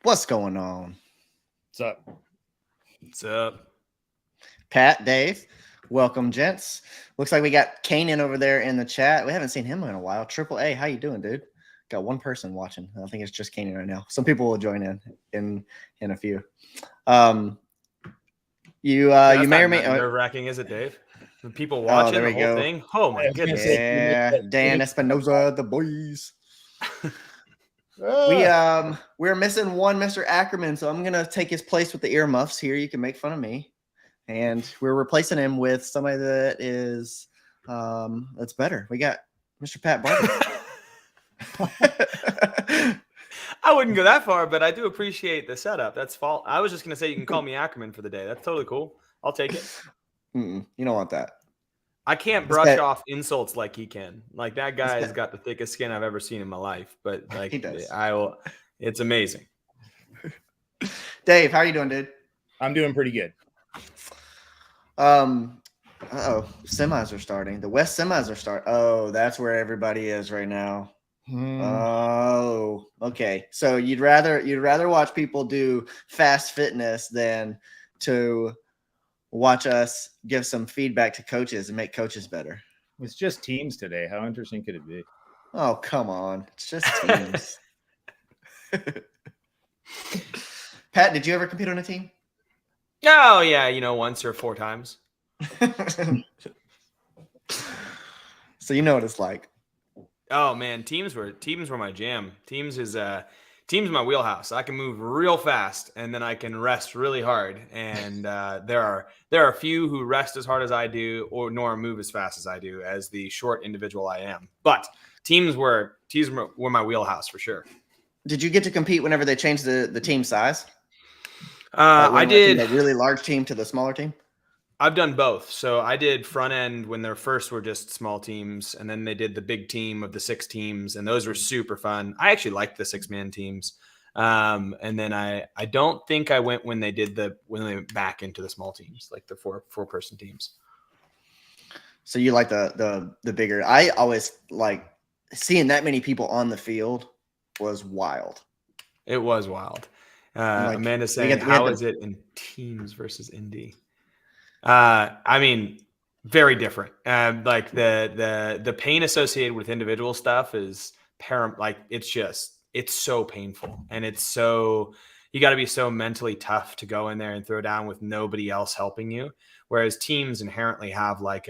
What's going on? What's up? What's up? Pat, Dave, welcome, gents. Looks like we got Kanan over there in the chat. We haven't seen him in a while. Triple A, how you doing, dude? Got one person watching. I think it's just Kanan right now. Some people will join in a few. You may or may nerve-wracking, is it, Dave? The people watching the whole thing. Oh my goodness! Yeah, Dan Espinoza, the boys. We're missing one Mr. Ackerman, so I'm gonna take his place with the earmuffs here. You can make fun of me, and we're replacing him with somebody that is that's better. We got Mr. Pat Barber. I wouldn't go that far, but I do appreciate the setup. That's fault. I was just gonna say you can call me Ackerman for the day. That's totally cool. I'll take it. You don't want that. I can't brush off insults like he can. Like that guy has got the thickest skin I've ever seen in my life. But like he does. It's amazing. Dave, how are you doing, dude? I'm doing pretty good. Semis are starting. The West semis are starting. Oh, that's where everybody is right now. Oh, okay. So you'd rather watch people do fast fitness than to watch us give some feedback to coaches and make coaches better. It's just teams today. How interesting could it be? Oh, come on. It's just teams. Pat, did you ever compete on a team? Oh, yeah, once or 4 times. So you know what it's like. Oh man, teams were my jam. Teams my wheelhouse. I can move real fast and then I can rest really hard. And there are a few who rest as hard as I do nor move as fast as I do as the short individual I am. But teams were my wheelhouse for sure. Did you get to compete whenever they changed the team size? I did. A really large team to the smaller team? I've done both. So I did front end when their first were just small teams, and then they did the big team of the 6 teams, and those were super fun. I actually liked the 6-man teams. And then I don't think I went when they went back into the small teams, like the four-person teams. So you like the bigger. I always like seeing that many people on the field was wild. It was wild. Amanda saying, how is it in teams versus indie? I mean, very different. Like the pain associated with individual stuff is like it's so painful, and you got to be so mentally tough to go in there and throw down with nobody else helping you. Whereas teams inherently have like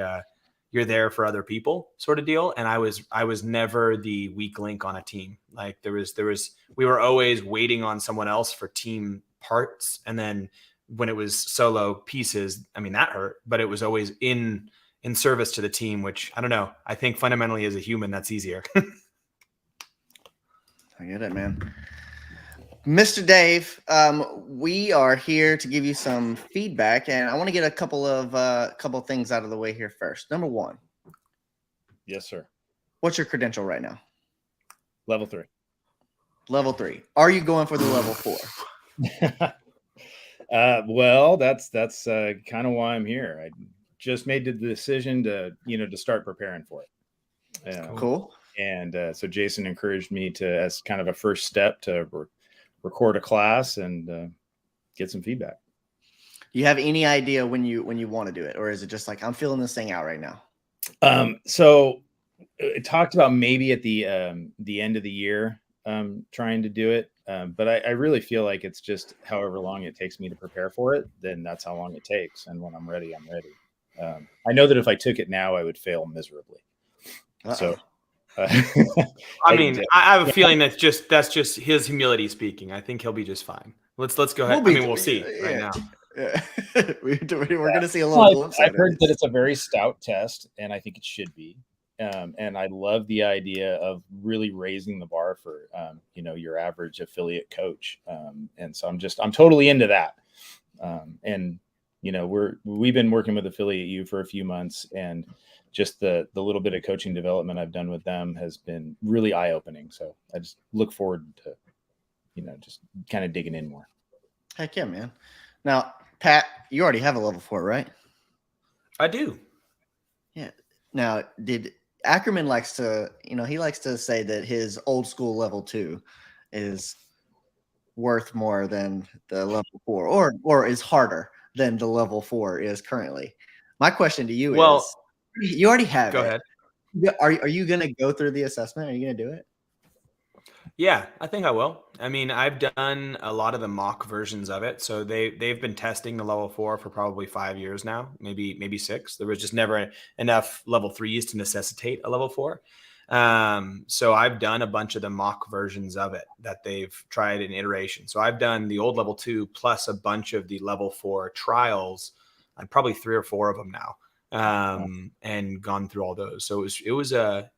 you're there for other people sort of deal. And I was never the weak link on a team. Like we were always waiting on someone else for team parts, and then when it was solo pieces, I mean, that hurt, but it was always in service to the team, which I don't know. I think fundamentally as a human, that's easier. I get it, man. Mr. Dave, we are here to give you some feedback, and I want to get a couple of things out of the way here first. Number 1. Yes, sir. What's your credential right now? Level 3. Level 3. Are you going for the level 4? Well, that's kind of why I'm here. I just made the decision to start preparing for it. Cool. And so Jason encouraged me as kind of a first step to record a class and get some feedback. Do you have any idea when you want to do it, or is it just like I'm feeling this thing out right now? So it talked about maybe at the end of the year trying to do it. But I really feel like it's just however long it takes me to prepare for it, then that's how long it takes. And when I'm ready, I'm ready. I know that if I took it now, I would fail miserably. So, I mean, I have a feeling that's just his humility speaking. I think he'll be just fine. Let's go ahead. We'll see right now. Yeah. We're going to see a little glimpse. I've heard that it's a very stout test, and I think it should be. And I love the idea of really raising the bar for, your average affiliate coach. And so I'm totally into that. And, we've been working with Affiliate U for a few months, and just the little bit of coaching development I've done with them has been really eye-opening. So I just look forward to, just kind of digging in more. Heck yeah, man. Now, Pat, you already have a level 4, right? I do. Yeah. Now, Ackerman likes to say that his old school level 2 is worth more than the level 4, or is harder than the level 4 is currently. My question to you is, you already have go it. ahead. Are you going to go through the assessment? Are you going to do it? Yeah, I think I will. I mean, I've done a lot of the mock versions of it. So they've been testing the level 4 for probably 5 years now, maybe 6. There was just never enough level 3s to necessitate a level 4. So I've done a bunch of the mock versions of it that they've tried in iteration. So I've done the old level 2 plus a bunch of the level 4 trials. I'm probably 3 or 4 of them now, and gone through all those. So it was a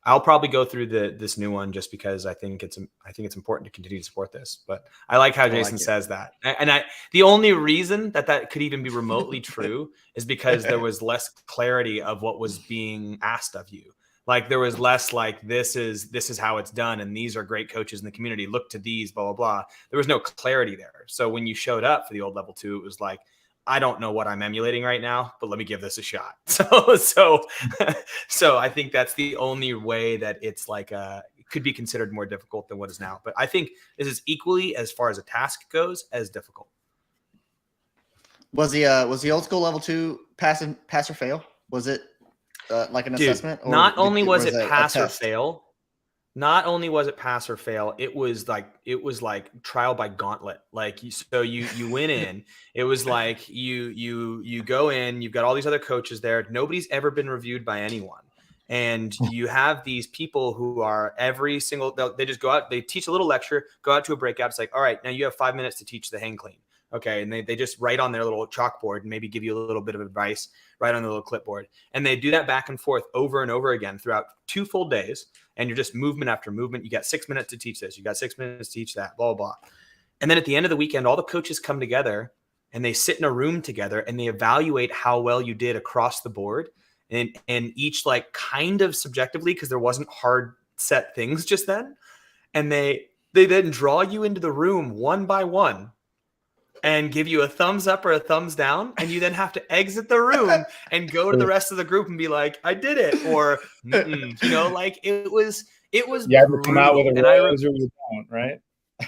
I'll probably go through this new one just because I think it's important to continue to support this. But I like how Jason says that, and the only reason that could even be remotely true is because there was less clarity of what was being asked of you. Like there was less like this is how it's done, and these are great coaches in the community. Look to these, blah blah blah. There was no clarity there. So when you showed up for the old level 2, it was like, I don't know what I'm emulating right now, but let me give this a shot. So I think that's the only way that it's like it could be considered more difficult than what is now. But I think this is equally, as far as a task goes, as difficult. Was the old school level 2 pass or fail? Was it like an assessment? Or not only was it pass or fail. Not only was it pass or fail, it was like trial by gauntlet. Like so you went in, it was like you go in, you've got all these other coaches there. Nobody's ever been reviewed by anyone. And you have these people who are every single, they just go out, they teach a little lecture, go out to a breakout. It's like, all right, now you have 5 minutes to teach the hang clean. Okay. And they just write on their little chalkboard and maybe give you a little bit of advice right on the little clipboard. And they do that back and forth over and over again throughout 2 full days. And you're just movement after movement. You got 6 minutes to teach this. You got 6 minutes to teach that, blah, blah, blah. And then at the end of the weekend, all the coaches come together and they sit in a room together and they evaluate how well you did across the board. And each like kind of subjectively, because there wasn't hard set things just then. And they then draw you into the room one by one and give you a thumbs up or a thumbs down. And you then have to exit the room and go to the rest of the group and be like, I did it. Or, like it was you have to come out with a rose or you don't, right?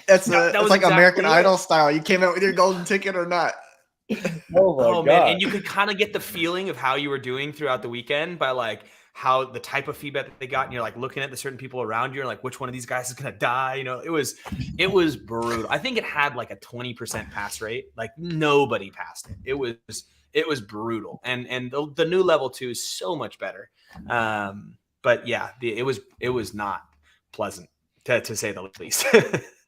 That's like exactly American Idol style. You came out with your golden ticket or not. Oh man. And you could kind of get the feeling of how you were doing throughout the weekend by like how the type of feedback that they got, and you're like looking at the certain people around you and like, which one of these guys is going to die? It was brutal. I think it had like a 20% pass rate. Like nobody passed it. It was brutal. And the new level 2 is so much better. But yeah, it was not pleasant to say the least.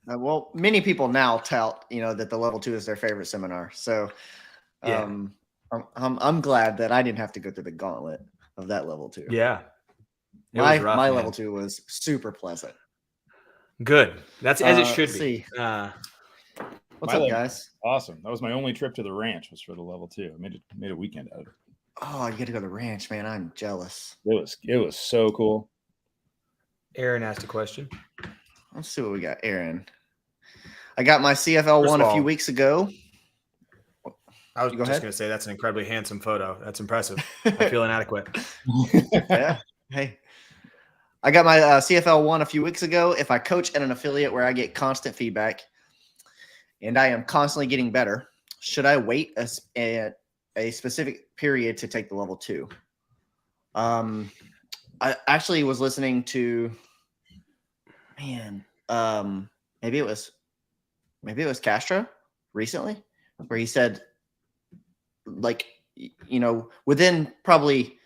Well, many people now tout, that the level 2 is their favorite seminar. So yeah. I'm glad that I didn't have to go through the gauntlet of that level 2. Yeah. My level 2 was super pleasant. Good. That's as it should be. What's up, guys? Awesome. That was my only trip to the ranch was for the level 2. I made a weekend out of it. Oh, you get to go to the ranch, man. I'm jealous. It was so cool. Aaron asked a question. Let's see what we got, Aaron. I got my CFL 1 a few weeks ago. I was just going to say that's an incredibly handsome photo. That's impressive. I feel inadequate. Yeah. Hey, I got my CFL 1 a few weeks ago. If I coach at an affiliate where I get constant feedback and I am constantly getting better, should I wait a specific period to take the level 2? I actually was listening to, maybe it was Castro recently, where he said, like, within probably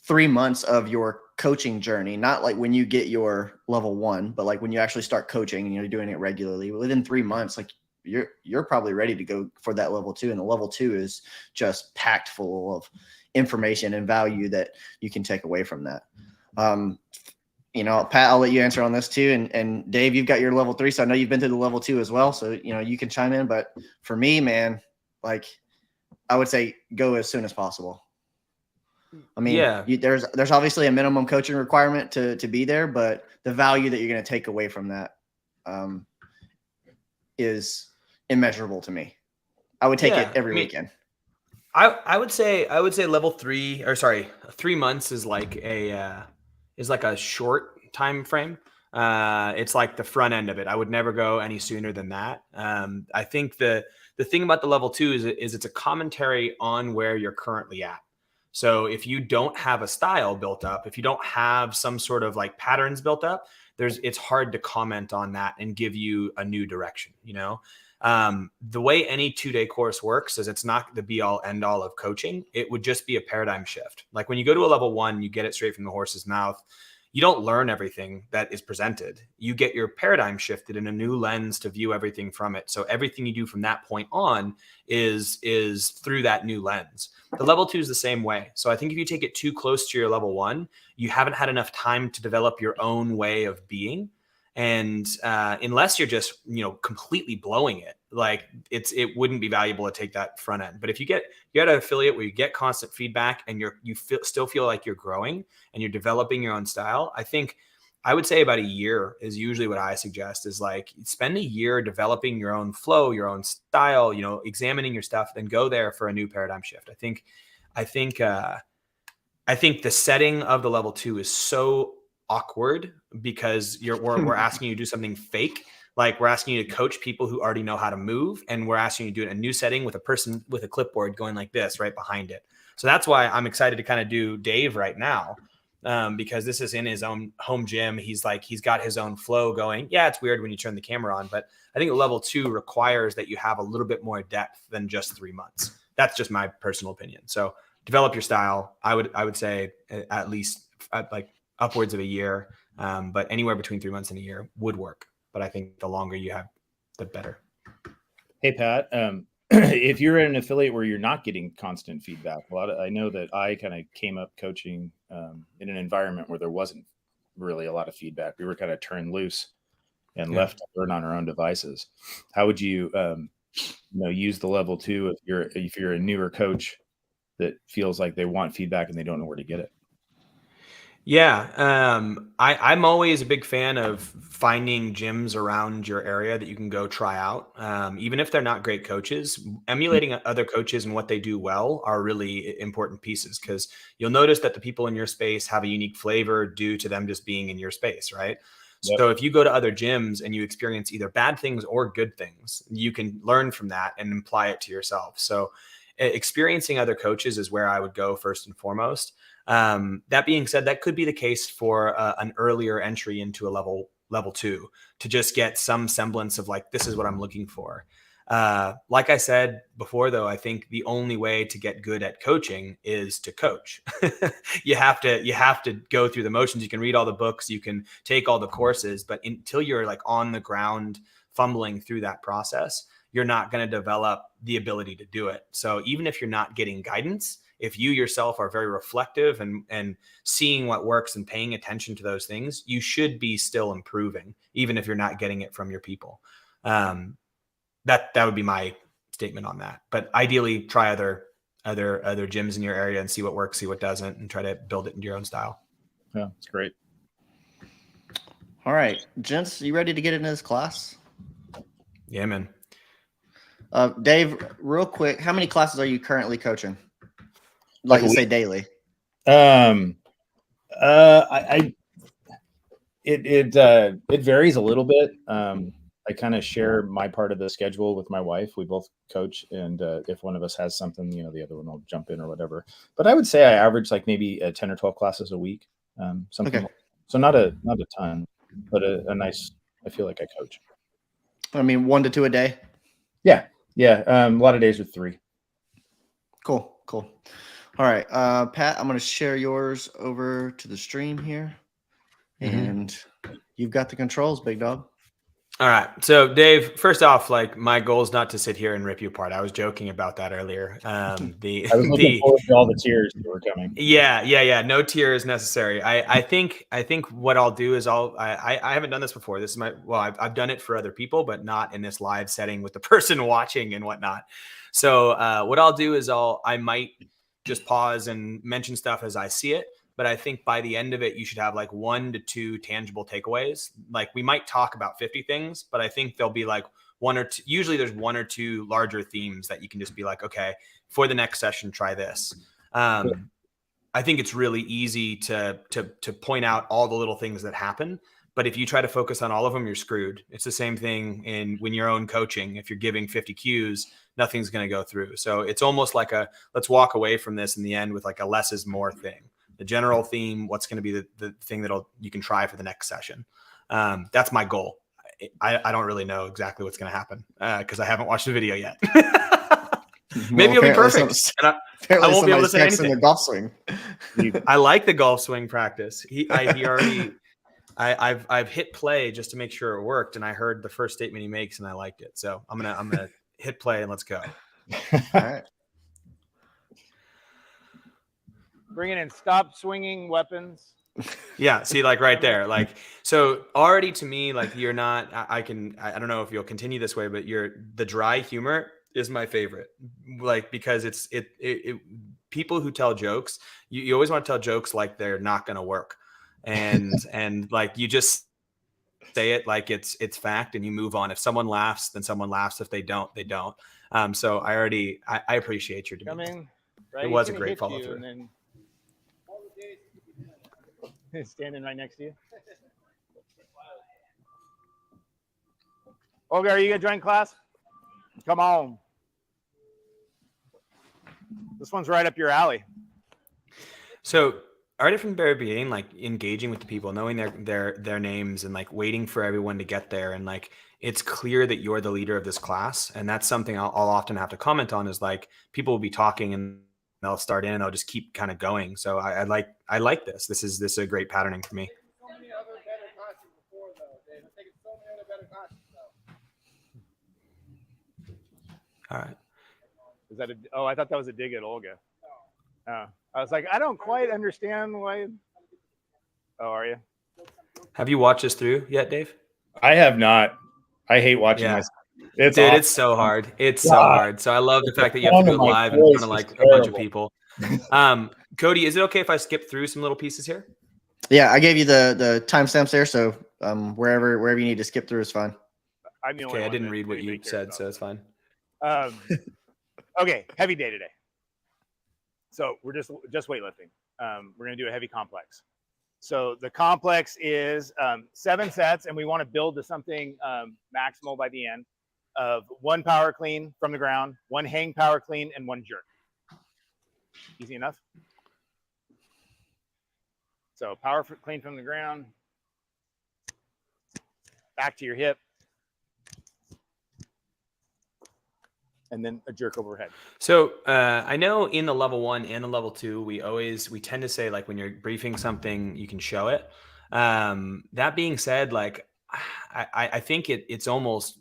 3 months of your coaching journey, not like when you get your level 1, but like when you actually start coaching and you're doing it regularly, within 3 months, like you're probably ready to go for that level 2. And the level 2 is just packed full of information and value that you can take away from that. Pat, I'll let you answer on this too. And Dave, you've got your level 3. So I know you've been through the level 2 as well. So, you can chime in, but for me, man, like I would say go as soon as possible. I mean, yeah, there's obviously a minimum coaching requirement to be there, but the value that you're going to take away from that is immeasurable to me. I would take it every weekend. I would say level 3 or 3 months is like a short time frame. It's like the front end of it. I would never go any sooner than that. I think the thing about the level 2 is it's a commentary on where you're currently at. So if you don't have a style built up, if you don't have some sort of like patterns built up, it's hard to comment on that and give you a new direction, you know? The way any 2-day course works is it's not the be all end all of coaching. It would just be a paradigm shift. Like when you go to a level 1, you get it straight from the horse's mouth. You don't learn everything that is presented. You get your paradigm shifted in a new lens to view everything from it. So everything you do from that point on is through that new lens. The level 2 is the same way. So I think if you take it too close to your level 1, you haven't had enough time to develop your own way of being. And unless you're just, completely blowing it, like it wouldn't be valuable to take that front end. But if you get an affiliate where you get constant feedback and still feel like you're growing and you're developing your own style, I would say about a year is usually what I suggest, is like spend a year developing your own flow, your own style, examining your stuff, then go there for a new paradigm shift. I think the setting of the level 2 is so awkward because we're asking you to do something fake. Like we're asking you to coach people who already know how to move, and we're asking you to do it in a new setting with a person with a clipboard going like this right behind it. So that's why I'm excited to kind of do Dave right now, because this is in his own home gym. He's got his own flow going. Yeah, it's weird when you turn the camera on, but I think level 2 requires that you have a little bit more depth than just 3 months. That's just my personal opinion. So develop your style. I would say at least like upwards of a year, but anywhere between 3 months and a year would work. But I think the longer you have, the better. Hey, Pat, if you're in an affiliate where you're not getting constant feedback, I know that I kind of came up coaching in an environment where there wasn't really a lot of feedback. We were kind of turned loose and left to learn on our own devices. How would you, use the level 2 if you're a newer coach that feels like they want feedback and they don't know where to get it? Yeah. I'm always a big fan of finding gyms around your area that you can go try out. Even if they're not great coaches, emulating other coaches and what they do well are really important pieces, because you'll notice that the people in your space have a unique flavor due to them just being in your space, right? Yep. So if you go to other gyms and you experience either bad things or good things, you can learn from that and apply it to yourself. So experiencing other coaches is where I would go first and foremost. That being said, that could be the case for an earlier entry into a level 2 to just get some semblance of like, this is what I'm looking for. Like I said before, though, I think the only way to get good at coaching is to coach. You have to go through the motions. You can read all the books, you can take all the courses, but until you're like on the ground fumbling through that process, you're not going to develop the ability to do it. So even if you're not getting guidance, if you yourself are very reflective and seeing what works and paying attention to those things, you should be still improving, even if you're not getting it from your people. That would be my statement on that. But ideally, try other gyms in your area and see what works, see what doesn't, and try to build it into your own style. Yeah, that's great. All right, gents, you ready to get into this class? Yeah, man. Dave, real quick, how many classes are you currently coaching? Like you say, daily. It varies a little bit. I kind of share my part of the schedule with my wife. We both coach, and if one of us has something, the other one will jump in or whatever. But I would say I average like maybe 10 or 12 classes a week. Something. Okay. So not a ton, but a nice. I feel like I coach. I mean, 1 to 2 a day. Yeah. A lot of days with 3. Cool. All right, Pat, I'm going to share yours over to the stream here, and you've got the controls, big dog. All right. So Dave, first off, like my goal is not to sit here and rip you apart. I was joking about that earlier. I was looking forward to all the tears that were coming. Yeah. No tears necessary. I think what I'll do is I haven't done this before. This is I've done it for other people, but not in this live setting with the person watching and whatnot. So what I'll do is I might just pause and mention stuff as I see it. But I think by the end of it, you should have like 1 to 2 tangible takeaways. Like we might talk about 50 things, but I think there'll be like 1 or 2. Usually there's 1 or 2 larger themes that you can just be like, okay, for the next session, try this. I think it's really easy to point out all the little things that happen, But if you try to focus on all of them, you're screwed. It's the same thing when you're own coaching. If you're giving 50 cues, nothing's going to go through. So it's almost like let's walk away from this in the end with like a less is more thing. The general theme, what's going to be the thing you can try for the next session. That's my goal. I don't really know exactly what's going to happen because I haven't watched the video yet. Maybe it'll be perfect. I won't be able to say anything. The golf swing. I like the golf swing practice. I've hit play just to make sure it worked, and I heard the first statement he makes, and I liked it. So I'm gonna hit play and let's go. All right. Bring it in. Stop swinging weapons. Yeah, see, like right there, like so already to me, like you're not. I don't know if you'll continue this way, but the dry humor is my favorite. Like because it's people who tell jokes, you always want to tell jokes like they're not going to work, and like you just say it like it's fact, and you move on. If someone laughs, then someone laughs. If they don't, they don't. So I appreciate your demeanor. Right? It was a great follow through. Standing right next to you. Olga, are you gonna join class? Come on. This one's right up your alley. So already from the very beginning, like engaging with the people, knowing their names, and like waiting for everyone to get there, and like it's clear that you're the leader of this class, and that's something I'll often have to comment on. Is like people will be talking and they'll start in and they'll just keep kind of going. So I like this. This is a great patterning for me. So many other better costumes before though, Dave. I think it's so many other better costumes though. All right. Is that I thought that was a dig at Olga. I was like, I don't quite understand why. Oh, are you? Have you watched this through yet, Dave? I have not. I hate watching this. Dude, awesome. It's so hard. It's so hard. So I love the fact that you have to do it live in front of like a bunch of people. Cody, is it okay if I skip through some little pieces here? Yeah, I gave you the timestamps there, so wherever you need to skip through is fine. Okay, I didn't read what you said, so it's fine. Okay, heavy day today. So we're just weightlifting. We're gonna do a heavy complex. So the complex is 7 sets, and we want to build to something maximal by the end of 1 power clean from the ground, 1 hang power clean, and 1 jerk. Easy enough? So power clean from the ground, back to your hip, and then a jerk overhead. So I know in the level 1 and the level 2, we tend to say like when you're briefing something, you can show it. That being said, like I think it's almost,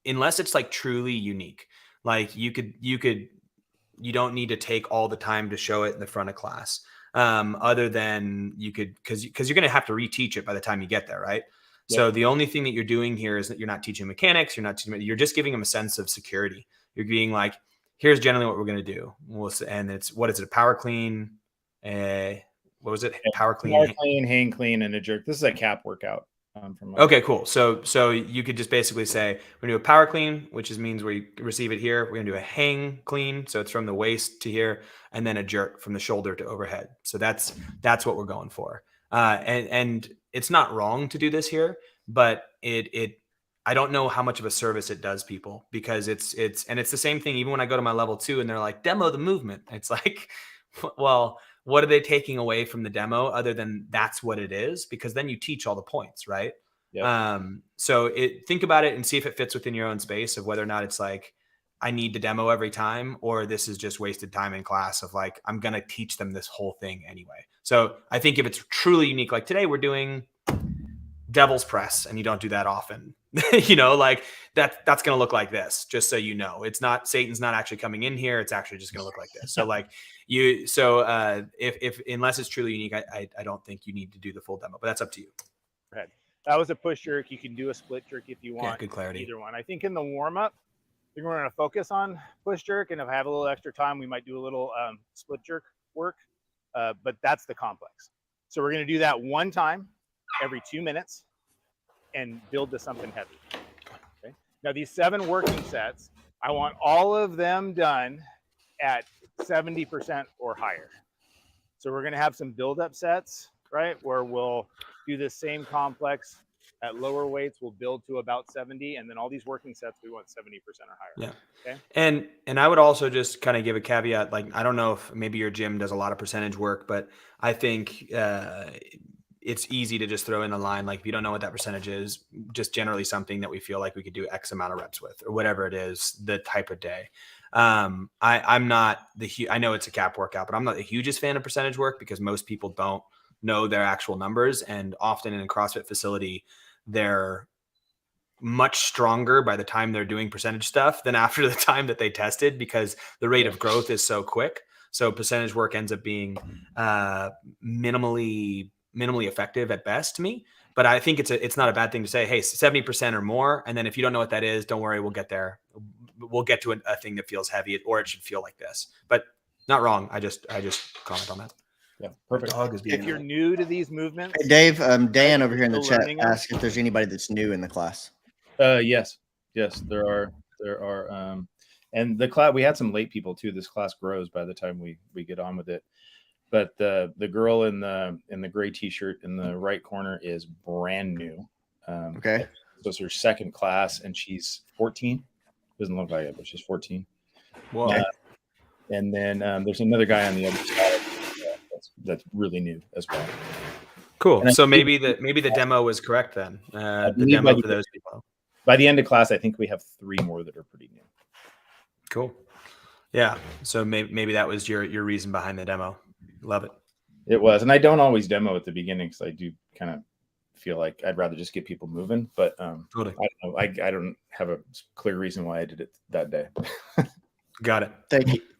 unless it's like truly unique, like you don't need to take all the time to show it in the front of class. Other than you could, because you're going to have to reteach it by the time you get there, right? Yep. So the only thing that you're doing here is that you're not teaching mechanics. You're just giving them a sense of security. You're being like, here's generally what we're going to do. And it's, what is it? A power clean. What was it? Power clean, hang clean, and a jerk. This is a cap workout. Okay, cool. So you could just basically say we're gonna do a power clean, which means we receive it here. We're gonna do a hang clean, so it's from the waist to here, and then a jerk from the shoulder to overhead. So that's what we're going for. And it's not wrong to do this here, but I don't know how much of a service it does people, because it's the same thing. Even when I go to my level 2 and they're like, demo the movement, it's like, well, what are they taking away from the demo other than that's what it is? Because then you teach all the points, right? Yep. So think about it and see if it fits within your own space of whether or not it's like, I need to demo every time, or this is just wasted time in class of like, I'm going to teach them this whole thing anyway. So I think if it's truly unique, like today we're doing devil's press, and you don't do that often, like that's going to look like this, just so you know. It's not, Satan's not actually coming in here. It's actually just going to look like this. So like if unless it's truly unique, I don't think you need to do the full demo, but that's up to you. Right. That was a push jerk. You can do a split jerk if you want. Yeah, good clarity. Either one. I think in the warm up, I think we're going to focus on push jerk, and if I have a little extra time, we might do a little split jerk work. But that's the complex. So we're going to do that 1 time every 2 minutes and build to something heavy. Okay. Now these 7 working sets, I want all of them done at 70% or higher. So we're going to have some build-up sets, right, where we'll do the same complex at lower weights. We'll build to about 70, and then all these working sets, we want 70% or higher. Yeah. Okay. And I would also just kind of give a caveat. Like, I don't know if maybe your gym does a lot of percentage work, but I think it's easy to just throw in a line. Like, if you don't know what that percentage is, just generally something that we feel like we could do X amount of reps with, or whatever it is, the type of day. I'm not I know it's a cap workout, but I'm not the hugest fan of percentage work because most people don't know their actual numbers. And often in a CrossFit facility, they're much stronger by the time they're doing percentage stuff than after the time that they tested, because the rate of growth is so quick. So percentage work ends up being minimally effective at best to me. But I think it's not a bad thing to say, hey, 70% or more. And then if you don't know what that is, don't worry, we'll get there. We'll get to a thing that feels heavy, or it should feel like this. But not wrong. I just comment on that. Yeah, perfect. If you're new to these movements, hey, Dave, Dan over here in the chat asked if there's anybody that's new in the class. Yes, there are, and the class, we had some late people too. This class grows by the time we get on with it. But the girl in the gray t-shirt in the right corner is brand new. Okay. So it's her second class, and she's 14. Doesn't look like it, but she's 14. Wow. And then there's another guy on the other side that's really new as well. Cool. So maybe the demo was correct then. The demo for those people. By the end of class, I think we have 3 more that are pretty new. Cool. Yeah. So maybe that was your reason behind the demo. Love it. It was, and I don't always demo at the beginning because I do kind of feel like I'd rather just get people moving. But totally. I don't know. I don't have a clear reason why I did it that day. Got it.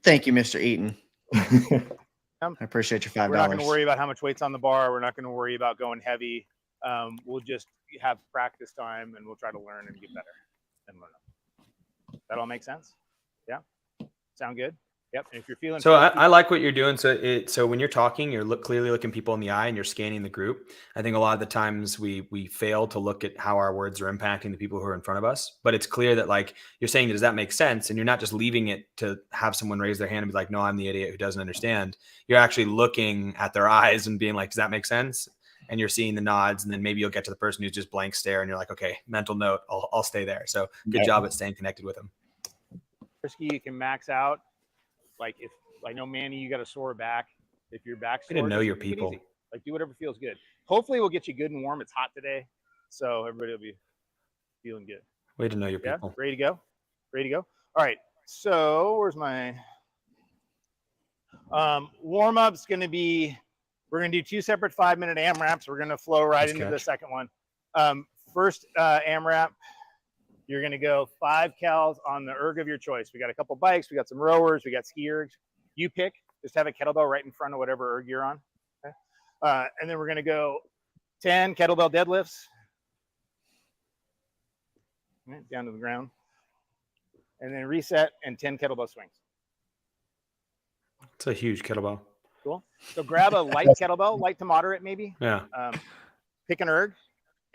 Thank you, Mr. Eaton. I appreciate your $5. We're not going to worry about how much weight's on the bar. We're not going to worry about going heavy. We'll just have practice time, and we'll try to learn and get better and learn. That all make sense? Yeah. Sound good? Yep. And if you're feeling so, I like what you're doing. So when you're talking, you're clearly looking people in the eye, and you're scanning the group. I think a lot of the times we fail to look at how our words are impacting the people who are in front of us. But it's clear that, like, you're saying, does that make sense? And you're not just leaving it to have someone raise their hand and be like, no, I'm the idiot who doesn't understand. You're actually looking at their eyes and being like, does that make sense? And you're seeing the nods, and then maybe you'll get to the person who's just blank stare, and you're like, okay, mental note, I'll stay there. So good job at staying connected with them. Risky, you can max out. Like, if I know Manny, you got a sore back. If your back's sore, to know your people. Like, do whatever feels good. Hopefully, we'll get you good and warm. It's hot today, so everybody will be feeling good. Way to know your people. Ready to go? Ready to go? All right. So where's my warm-up's going to be? We're going to do 2 separate 5-minute AMRAPs. We're going to flow right into the second one. First AMRAP. You're going to go 5 cals on the erg of your choice. We got a couple bikes. We got some rowers. We got ski ergs. You pick. Just have a kettlebell right in front of whatever erg you're on. Okay. And then we're going to go 10 kettlebell deadlifts. Right, down to the ground. And then reset and 10 kettlebell swings. It's a huge kettlebell. Cool. So grab a light kettlebell, light to moderate maybe. Yeah. Pick an erg.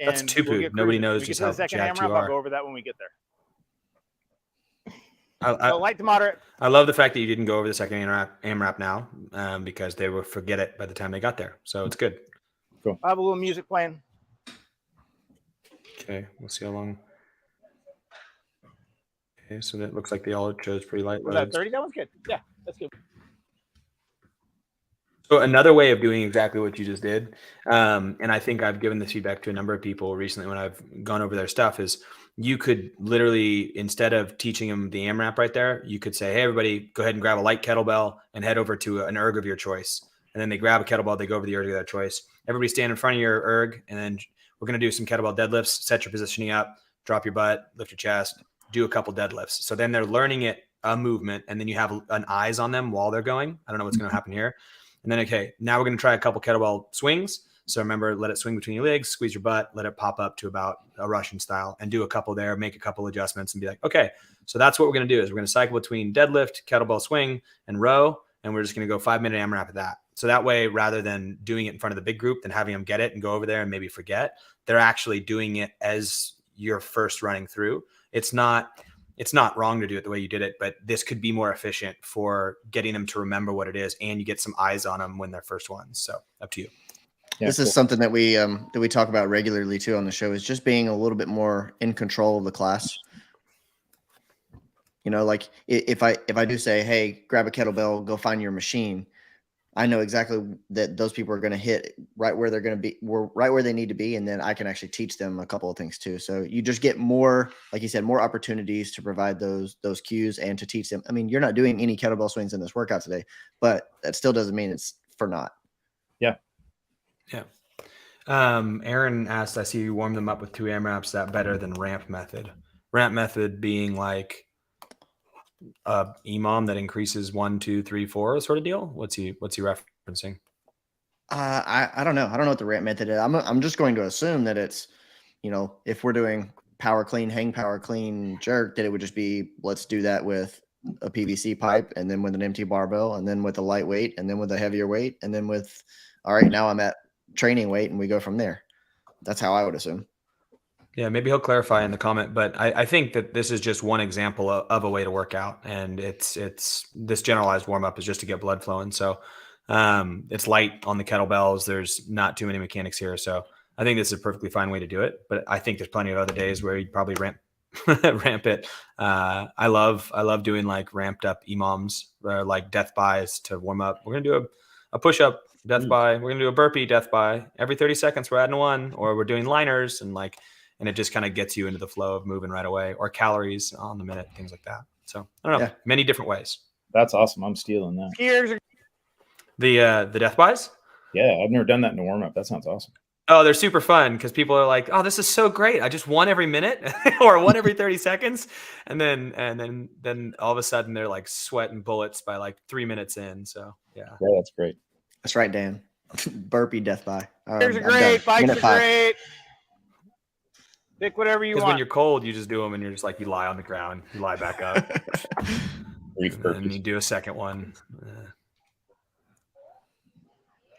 That's two poop. Nobody knows just how jacked you are. I'll go over that when we get there. So light to moderate. I love the fact that you didn't go over the second AMRAP now, because they will forget it by the time they got there. So it's good. Cool. I have a little music playing. Okay, we'll see how long. Okay, so that looks like they all chose pretty light Was loads. that 30? That one's good. Yeah, that's good. So another way of doing exactly what you just did, and I think I've given this feedback to a number of people recently when I've gone over their stuff, is you could literally, instead of teaching them the AMRAP right there, you could say, hey, everybody, go ahead and grab a light kettlebell and head over to an erg of your choice. And then they grab a kettlebell, they go over the erg of their choice. Everybody stand in front of your erg, and then we're going to do some kettlebell deadlifts. Set your positioning up, drop your butt, lift your chest, do a couple deadlifts. So then they're learning a movement, and then you have an eyes on them while they're going. I don't know what's going to happen here. And then, okay, now we're going to try a couple kettlebell swings. So remember, let it swing between your legs, squeeze your butt, let it pop up to about a Russian style, and do a couple there, make a couple adjustments, and be like, okay, so that's what we're going to do is we're going to cycle between deadlift, kettlebell swing, and row, and we're just going to go 5-minute AMRAP at that. So that way, rather than doing it in front of the big group and having them get it and go over there and maybe forget, they're actually doing it as you're first running through. It's not wrong to do it the way you did it, but this could be more efficient for getting them to remember what it is, and you get some eyes on them when they're first ones. So up to you. This is something that we talk about regularly too on the show, is just being a little bit more in control of the class. You know, like if I do say, hey, grab a kettlebell, go find your machine, I know exactly that those people are going to hit right where they're going to be, right where they need to be. And then I can actually teach them a couple of things too. So you just get more, like you said, more opportunities to provide those cues and to teach them. I mean, you're not doing any kettlebell swings in this workout today, but that still doesn't mean it's for naught. Yeah. Yeah. Aaron asked, I see you warm them up with 2 AMRAPs. Is that better than ramp method? Ramp method being like EMOM that increases 1, 2, 3, 4 sort of deal. What's he referencing? I don't know. I don't know what the ramp method is. I'm just going to assume that it's, you know, if we're doing power clean, hang power clean, jerk, that it would just be, let's do that with a PVC pipe, and then with an empty barbell, and then with a lightweight, and then with a heavier weight, and then with, all right, now I'm at training weight, and we go from there. That's how I would assume. Yeah, maybe he'll clarify in the comment, but I think that this is just one example of a way to work out, and it's this generalized warm up is just to get blood flowing. So it's light on the kettlebells. There's not too many mechanics here, so I think this is a perfectly fine way to do it. But I think there's plenty of other days where you'd probably ramp it. I love doing like ramped up EMOMs or like death buys to warm up. We're gonna do a push up death buy. We're gonna do a burpee death buy every 30 seconds. We're adding one, or we're doing liners and it just kind of gets you into the flow of moving right away, or calories on the minute, things like that. So I don't know, many different ways. That's awesome. I'm stealing that. Skiers are The death buys? Yeah, I've never done that in a warm up. That sounds awesome. Oh, they're super fun because people are like, "Oh, this is so great! I just one every minute or one every 30 seconds," and then all of a sudden they're like sweating bullets by like 3 minutes in. So yeah, that's great. That's right, Dan. Burpee death by. Skiers are great. Bikes are great. Pick whatever you want. Because when you're cold, you just do them, and you're just like, you lie on the ground, you lie back up, and you do a second one.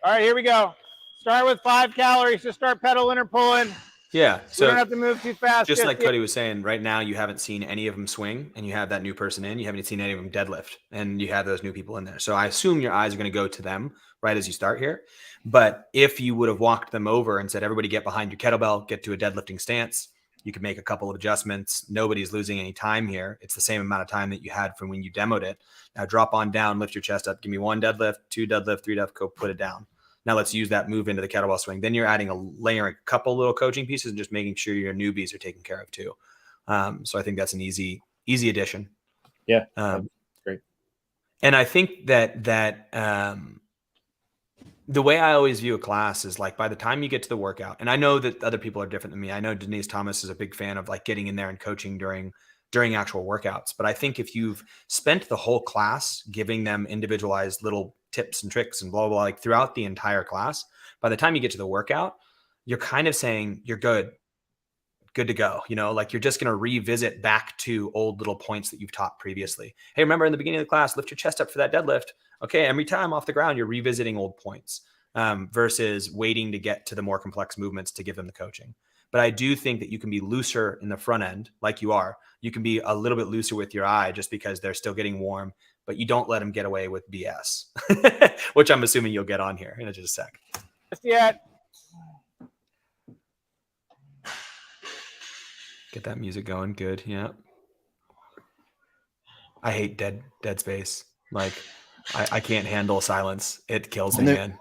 All right, here we go. Start with 5 calories to start pedaling or pulling. Yeah, so you don't have to move too fast. Just like Cody was saying, right now you haven't seen any of them swing, and you have that new person in. You haven't seen any of them deadlift, and you have those new people in there. So I assume your eyes are going to go to them right as you start here. But if you would have walked them over and said, everybody get behind your kettlebell, get to a deadlifting stance, you could make a couple of adjustments. Nobody's losing any time here. It's the same amount of time that you had from when you demoed it. Now drop on down, lift your chest up, give me 1 deadlift, 2 deadlift, 3 deadlift, go put it down. Now let's use that move into the kettlebell swing. Then you're adding a couple little coaching pieces and just making sure your newbies are taken care of too. So I think that's an easy addition. Yeah. Great. And I think that the way I always view a class is like, by the time you get to the workout, and I know that other people are different than me. I know Denise Thomas is a big fan of like getting in there and coaching during actual workouts. But I think if you've spent the whole class giving them individualized little tips and tricks and blah, blah, blah, like throughout the entire class, by the time you get to the workout, you're kind of saying you're good to go. You know, like you're just going to revisit back to old little points that you've taught previously. Hey, remember in the beginning of the class, lift your chest up for that deadlift. Okay, every time off the ground, you're revisiting old points versus waiting to get to the more complex movements to give them the coaching. But I do think that you can be looser in the front end, like you are. You can be a little bit looser with your eye just because they're still getting warm, but you don't let them get away with BS, which I'm assuming you'll get on here in just a sec. Just yet. Get that music going. Good. Yeah. I hate dead space. Like I can't handle silence. It kills me, man.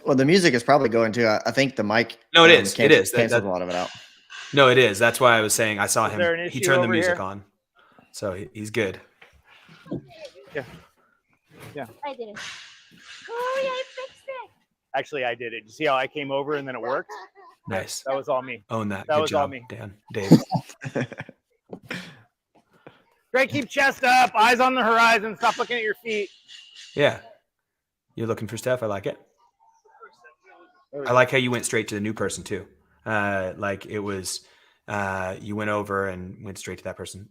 Well, the music is probably going to. I think the mic. No, it is. It is. Cancels a lot of it out. No, it is. That's why I was saying I saw him. He turned the music here? on, so he's good. Yeah. I did it. Oh, yeah, I fixed it. Actually, I did it. You see how I came over and then it worked? Nice. That was all me. Own that. That Good was job, all me. Dave. Great. Keep chest up, eyes on the horizon. Stop looking at your feet. Yeah. You're looking for Steph. I like it. I like how you went straight to the new person too. Like it was, you went over and went straight to that person.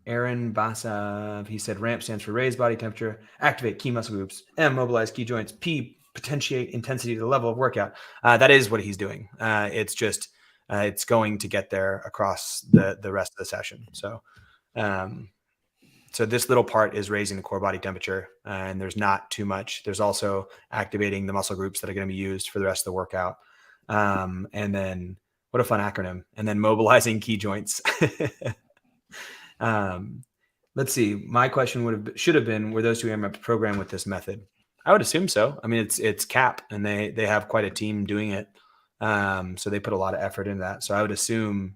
Aaron Basav, he said ramp stands for raise body temperature, activate key muscle groups, M, mobilize key joints, P, potentiate intensity to the level of workout. That is what he's doing. It's just, it's going to get there across the rest of the session. So So this little part is raising the core body temperature, and there's not too much. There's also activating the muscle groups that are going to be used for the rest of the workout. And then what a fun acronym. And then mobilizing key joints. Let's see. My question should have been, were those 2 AMRAPs programmed with this method? I would assume so. I mean, it's CAP, and they have quite a team doing it. So they put a lot of effort into that. So I would assume,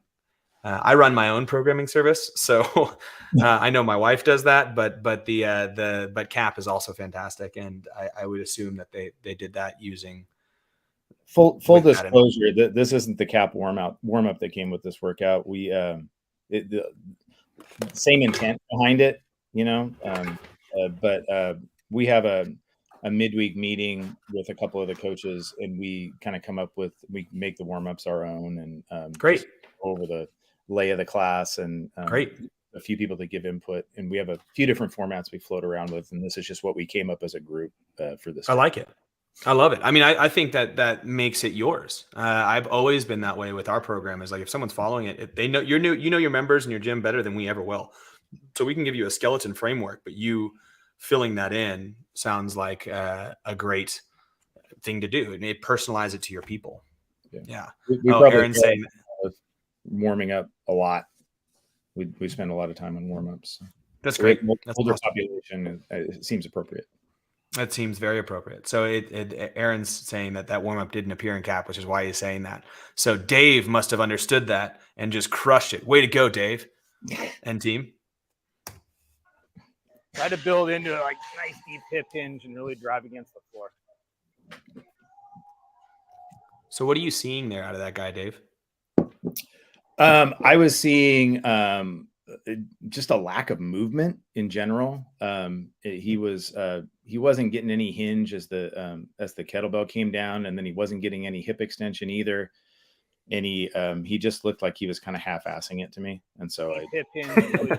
I run my own programming service, so I know my wife does that, but CAP is also fantastic, and I would assume that they did that using full disclosure. This isn't the CAP warm up that came with this workout. We the same intent behind it, but we have a midweek meeting with a couple of the coaches, and we kind of we make the warm ups our own, and great over the lay of the class, and great, a few people that give input, and we have a few different formats we float around with, and this is just what we came up as a group for this. I like it. I love it. I mean, I think that makes it yours. I've always been that way with our program. Is like, if someone's following it, if they know your members and your gym better than we ever will. So we can give you a skeleton framework, but you filling that in sounds like a great thing to do, and it personalize it to your people. Yeah. Aaron's saying warming up a lot. We spend a lot of time on warm-ups. That's great. That's older population. It seems appropriate. That seems very appropriate. So Aaron's saying that warm-up didn't appear in CAP, which is why he's saying that. So Dave must have understood that and just crushed it. Way to go, Dave and team. Try to build into a nice deep hip hinge and really drive against the floor. So what are you seeing there out of that guy, Dave? I was seeing just a lack of movement in general. He wasn't getting any hinge as the kettlebell came down, and then he wasn't getting any hip extension either. And he just looked like he was kind of half-assing it to me. And so hip hinge really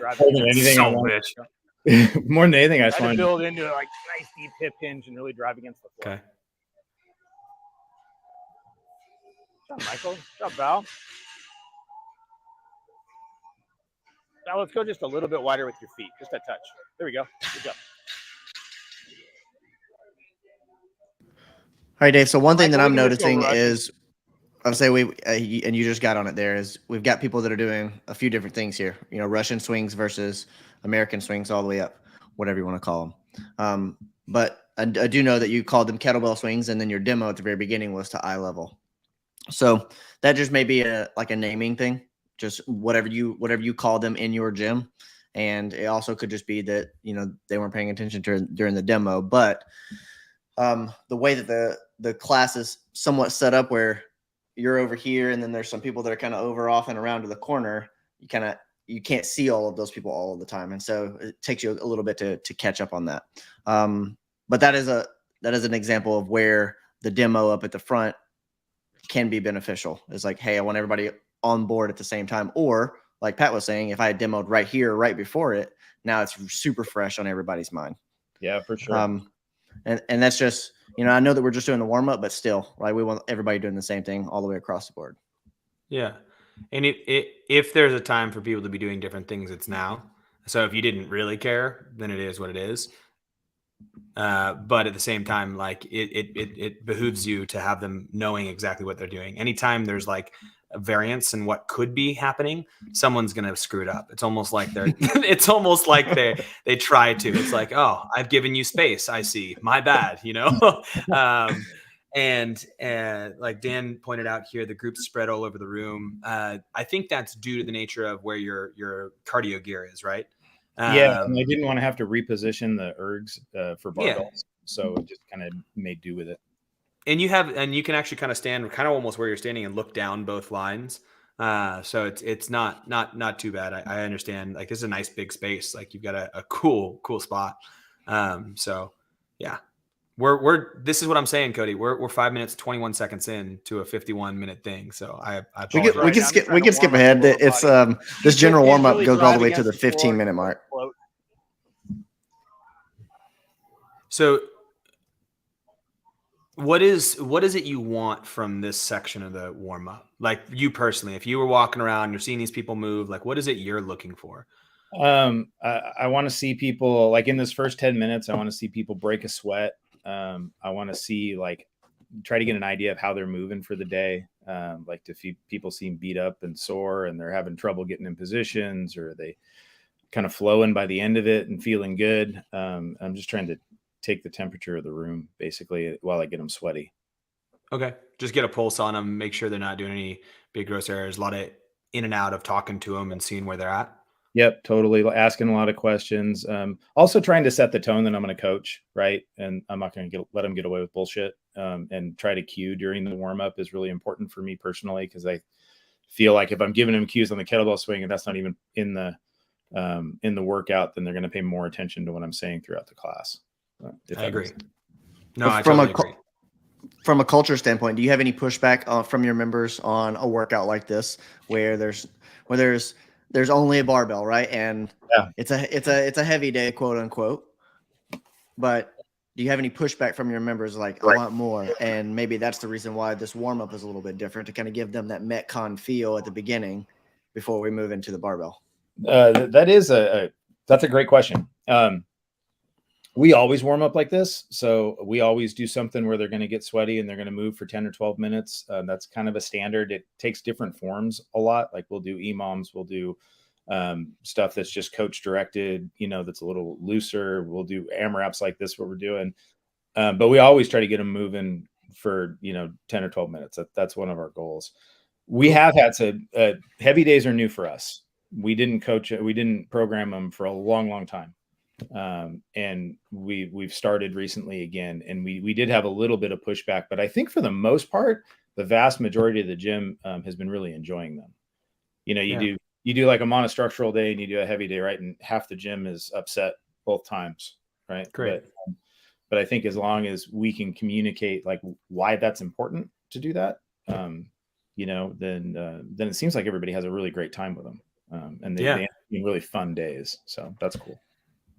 more than anything, I just wanted to build into a nice deep hip hinge and really drive against the floor. Okay. Good job, Michael. Good job, Val. Now let's go just a little bit wider with your feet, just a touch. There we go. Good job. All right, Dave. So one thing that I'm noticing is, I'll say and you just got on it there, is we've got people that are doing a few different things here. Russian swings versus American swings, all the way up, whatever you want to call them. But I do know that you called them kettlebell swings, and then your demo at the very beginning was to eye level. So that just may be a naming thing. Just whatever you call them in your gym. And it also could just be that, they weren't paying attention during the demo, but the way that the class is somewhat set up, where you're over here and then there's some people that are kind of over off and around to the corner, you can't see all of those people all the time. And so it takes you a little bit to catch up on that. But that is an example of where the demo up at the front can be beneficial. It's like, hey, I want everybody on board at the same time. Or like Pat was saying, if I had demoed right here, right before it, now it's super fresh on everybody's mind. Yeah, for sure. And that's just, I know that we're just doing the warm up, but still, right? We want everybody doing the same thing all the way across the board. Yeah. And if there's a time for people to be doing different things, it's now. So if you didn't really care, then it is what it is. But at the same time, like it behooves you to have them knowing exactly what they're doing. Anytime there's like a variance in what could be happening, someone's going to screw it up. It's almost like it's almost like they try to. It's like, oh, I've given you space. I see. My bad, And like Dan pointed out here, the group's spread all over the room. I think that's due to the nature of where your cardio gear is, right? Yeah, and I didn't want to have to reposition the ergs for barbells, yeah. So it just kind of made do with it. And you can actually kind of stand kind of almost where you're standing and look down both lines. So it's not too bad. I understand. Like, this is a nice big space. Like, you've got a cool spot. So yeah, this is what I'm saying, Cody. We're 5 minutes 21 seconds in to a 51-minute thing. So I we can skip ahead. It's this general warm up goes all the way to the 15-minute mark. So what is it you want from this section of the warm up? Like, you personally, if you were walking around, you're seeing these people move, like, what is it you're looking for? I want to see people like in this first 10 minutes, I want to see people break a sweat. I want to see like try to get an idea of how they're moving for the day. Like if people seem beat up and sore and they're having trouble getting in positions, or they kind of flowing by the end of it and feeling good. I'm just trying to take the temperature of the room basically while I get them sweaty. Okay. Just get a pulse on them, make sure they're not doing any big gross errors, a lot of in and out of talking to them and seeing where they're at. Yep, totally. Asking a lot of questions. Also trying to set the tone that I'm going to coach, right? And I'm not going to let them get away with bullshit. And try to cue during the warm up is really important for me personally, because I feel like if I'm giving them cues on the kettlebell swing and that's not even in the workout, then they're going to pay more attention to what I'm saying throughout the class. I agree. No, I totally agree. From a culture standpoint, do you have any pushback from your members on a workout like this, where there's only a barbell, right? And it's a heavy day, quote unquote. But do you have any pushback from your members like, I want more? And maybe that's the reason why this warm up is a little bit different, to kind of give them that Metcon feel at the beginning before we move into the barbell. That's a great question. We always warm up like this. So we always do something where they're going to get sweaty and they're going to move for 10 or 12 minutes. That's kind of a standard. It takes different forms a lot. Like we'll do EMOMs, we'll do stuff that's just coach directed, that's a little looser. We'll do AMRAPs like this, what we're doing. But we always try to get them moving for, 10 or 12 minutes. That's one of our goals. We have had some heavy days are new for us. We didn't program them for a long, long time. And we've started recently again, and we did have a little bit of pushback, but I think for the most part, the vast majority of the gym has been really enjoying them. You do like a monostructural day and you do a heavy day, right? And half the gym is upset both times, right? Great. But I think as long as we can communicate like why that's important to do that, then it seems like everybody has a really great time with them. And they end up being really fun days. So that's cool.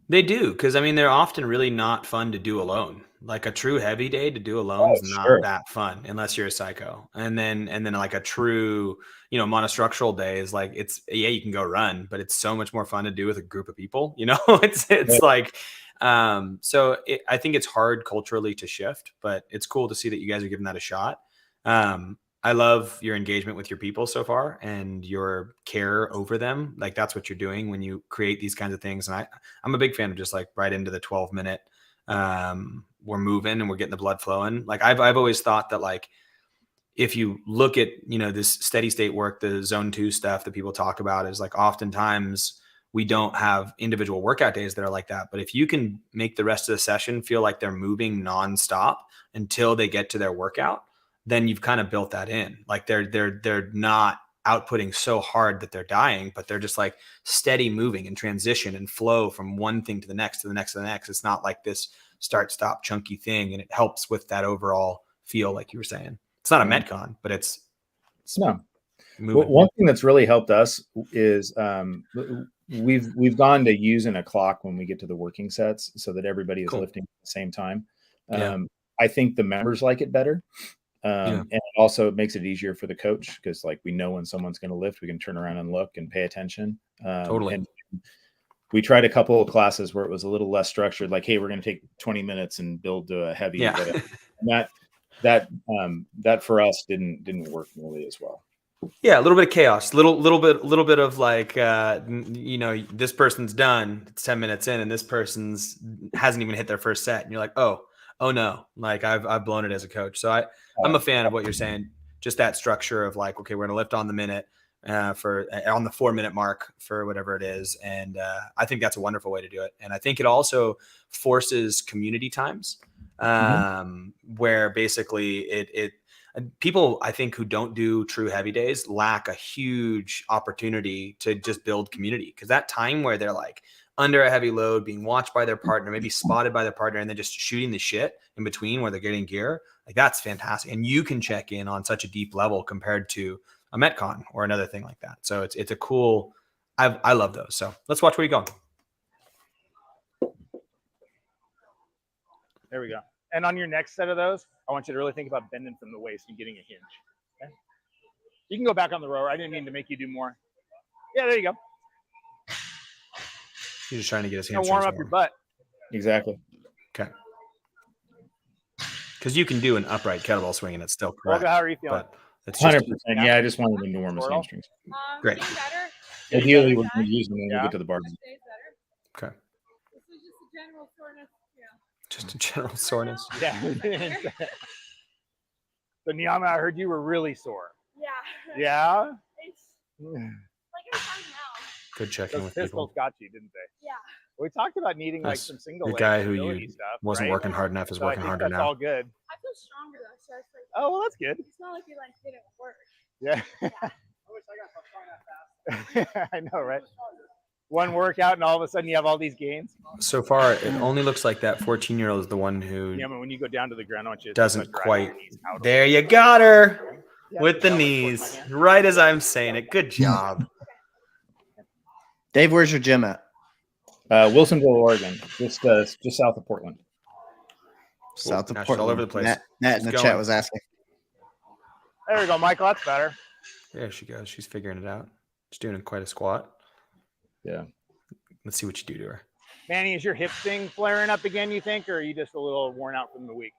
They do, because they're often really not fun to do alone. Like a true heavy day to do alone is not that fun unless you're a psycho. And then like a true, monostructural day is like you can go run, but it's so much more fun to do with a group of people. It's like I think it's hard culturally to shift, but it's cool to see that you guys are giving that a shot. I love your engagement with your people so far and your care over them. Like that's what you're doing when you create these kinds of things. And I'm a big fan of just like right into the 12-minute, we're moving and we're getting the blood flowing. Like I've always thought that like, if you look at, this steady state work, the zone 2 stuff that people talk about is like, oftentimes we don't have individual workout days that are like that. But if you can make the rest of the session feel like they're moving nonstop until they get to their workout, then you've kind of built that in. Like they're not outputting so hard that they're dying, but they're just like steady moving and transition and flow from one thing to the next, to the next, to the next. It's not like this start, stop, chunky thing. And it helps with that overall feel, like you were saying. It's not a Metcon, but it's no. Well, one thing that's really helped us is we've gone to using a clock when we get to the working sets so that everybody is lifting at the same time. I think the members like it better. And also it makes it easier for the coach because like we know when someone's going to lift, we can turn around and look and pay attention. And we tried a couple of classes where it was a little less structured, like, hey, we're going to take 20 minutes and build to a heavy. And that for us didn't work nearly as well. Yeah, a little bit of chaos, little bit of like, this person's done, it's 10 minutes in, and this person's hasn't even hit their first set, and you're like, oh no, like I've blown it as a coach. So I'm a fan of what you're saying. Just that structure of like, okay, we're gonna lift on the minute on the 4-minute mark for whatever it is, and I think that's a wonderful way to do it. And I think it also forces community times, where basically it people, I think, who don't do true heavy days lack a huge opportunity to just build community, because that time where they're like under a heavy load, being watched by their partner, maybe spotted by their partner, and then just shooting the shit in between where they're getting gear, like that's fantastic. And you can check in on such a deep level compared to a Metcon or another thing like that. So it's a cool, I love those. So let's watch where you go. There we go. And on your next set of those, I want you to really think about bending from the waist and getting a hinge. Okay? You can go back on the rower. I didn't mean to make you do more. Yeah, there you go. He's just trying to get his Don't hamstrings warm up your butt. Exactly. Okay. Because you can do an upright kettlebell swing and it's still correct. Olga, how are you feeling? But it's just 100%. Yeah, I just wanted him to warm his Squirrel? hamstrings. Great. Getting better. Ideally, we're going to use them when Yeah. we get to the bar. Days better. okay. This is just a general soreness. Yeah. Just a general soreness. Yeah. So Niyama, I heard you were really sore. Yeah. Yeah? It's like I'm fine now. Good checking Those with pistols people. got you, didn't they? Yeah. We talked about needing like That's some single the leg guy who mobility you stuff, wasn't right? working hard enough is So I working think harder that's now. all good. I feel stronger though, so it's like Oh, well, that's good. it's not like it like didn't work. Yeah. I wish I got some fun that fast. I know, right? One workout and all of a sudden you have all these gains. So far, it only looks like that 14-year-old is the one who Yeah, but when you go down to the ground, I want you to doesn't drag quite. your knees out. There you got her Yeah, with the tell me, knees, force my hand. right as I'm saying it. Good job. Dave, where's your gym at? Wilsonville, Oregon, just south of Portland. South of Now she's Portland. all over the place. Matt She's in the going. chat was asking. There we go, Michael. That's better. There she goes. She's figuring it out. She's doing quite a squat. Yeah. Let's see what you do to her. Manny, is your hip thing flaring up again, you think, or are you just a little worn out from the week?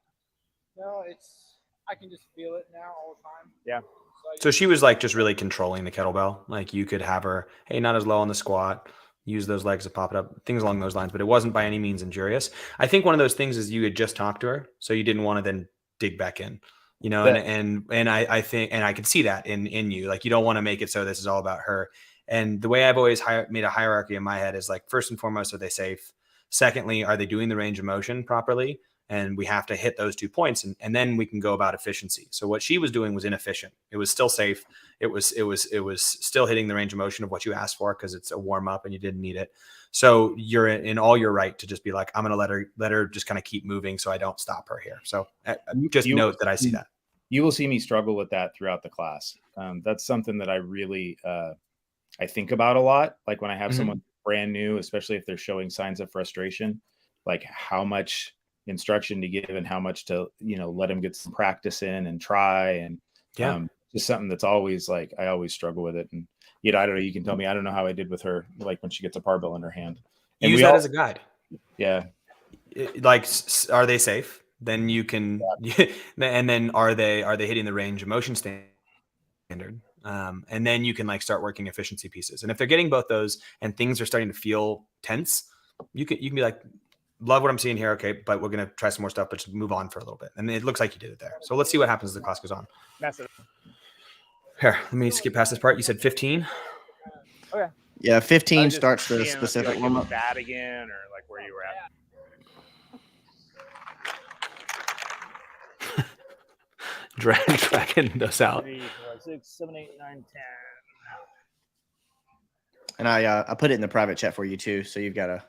No, I can just feel it now all the time. Yeah. So she was like just really controlling the kettlebell. Like you could have her, hey, not as low on the squat, use those legs to pop it up, things along those lines, but it wasn't by any means injurious. I think one of those things is you had just talked to her, so you didn't want to then dig back in, you know, and I think, and I could see that in you, like you don't want to make it so this is all about her. And the way I've always made a hierarchy in my head is like, first and foremost, are they safe? Secondly, are they doing the range of motion properly? And we have to hit those 2 points, and then we can go about efficiency. So what she was doing was inefficient. It was still safe. It was still hitting the range of motion of what you asked for because it's a warm up and you didn't need it. So you're in all your right to just be like, I'm going to let her just kind of keep moving so I don't stop her here. So just note that I see that. You will see me struggle with that throughout the class. That's something that I really I think about a lot. Like when I have someone brand new, especially if they're showing signs of frustration, like how much instruction to give and how much to, let them get some practice in and try. And just something that's always like, I always struggle with it. And, I don't know, you can tell me, I don't know how I did with her, like when she gets a barbell in her hand. And use that as a guide. Yeah. Are they safe? Then you can, and then are they hitting the range of motion standard? And then you can like start working efficiency pieces. And if they're getting both those and things are starting to feel tense, you can be like, love what I'm seeing here. Okay. But we're going to try some more stuff, but just move on for a little bit. And it looks like you did it there. So let's see what happens as the class goes on. Mess it up. Here, let me skip past this part. You said 15. Okay. Yeah, 15 just starts the seeing if specific you, warm like, up. bad again, or like where you were at. Dragging those out. 3, 4, 6, 7, 8, 9, 10. And I put it in the private chat for you too, so you've got to.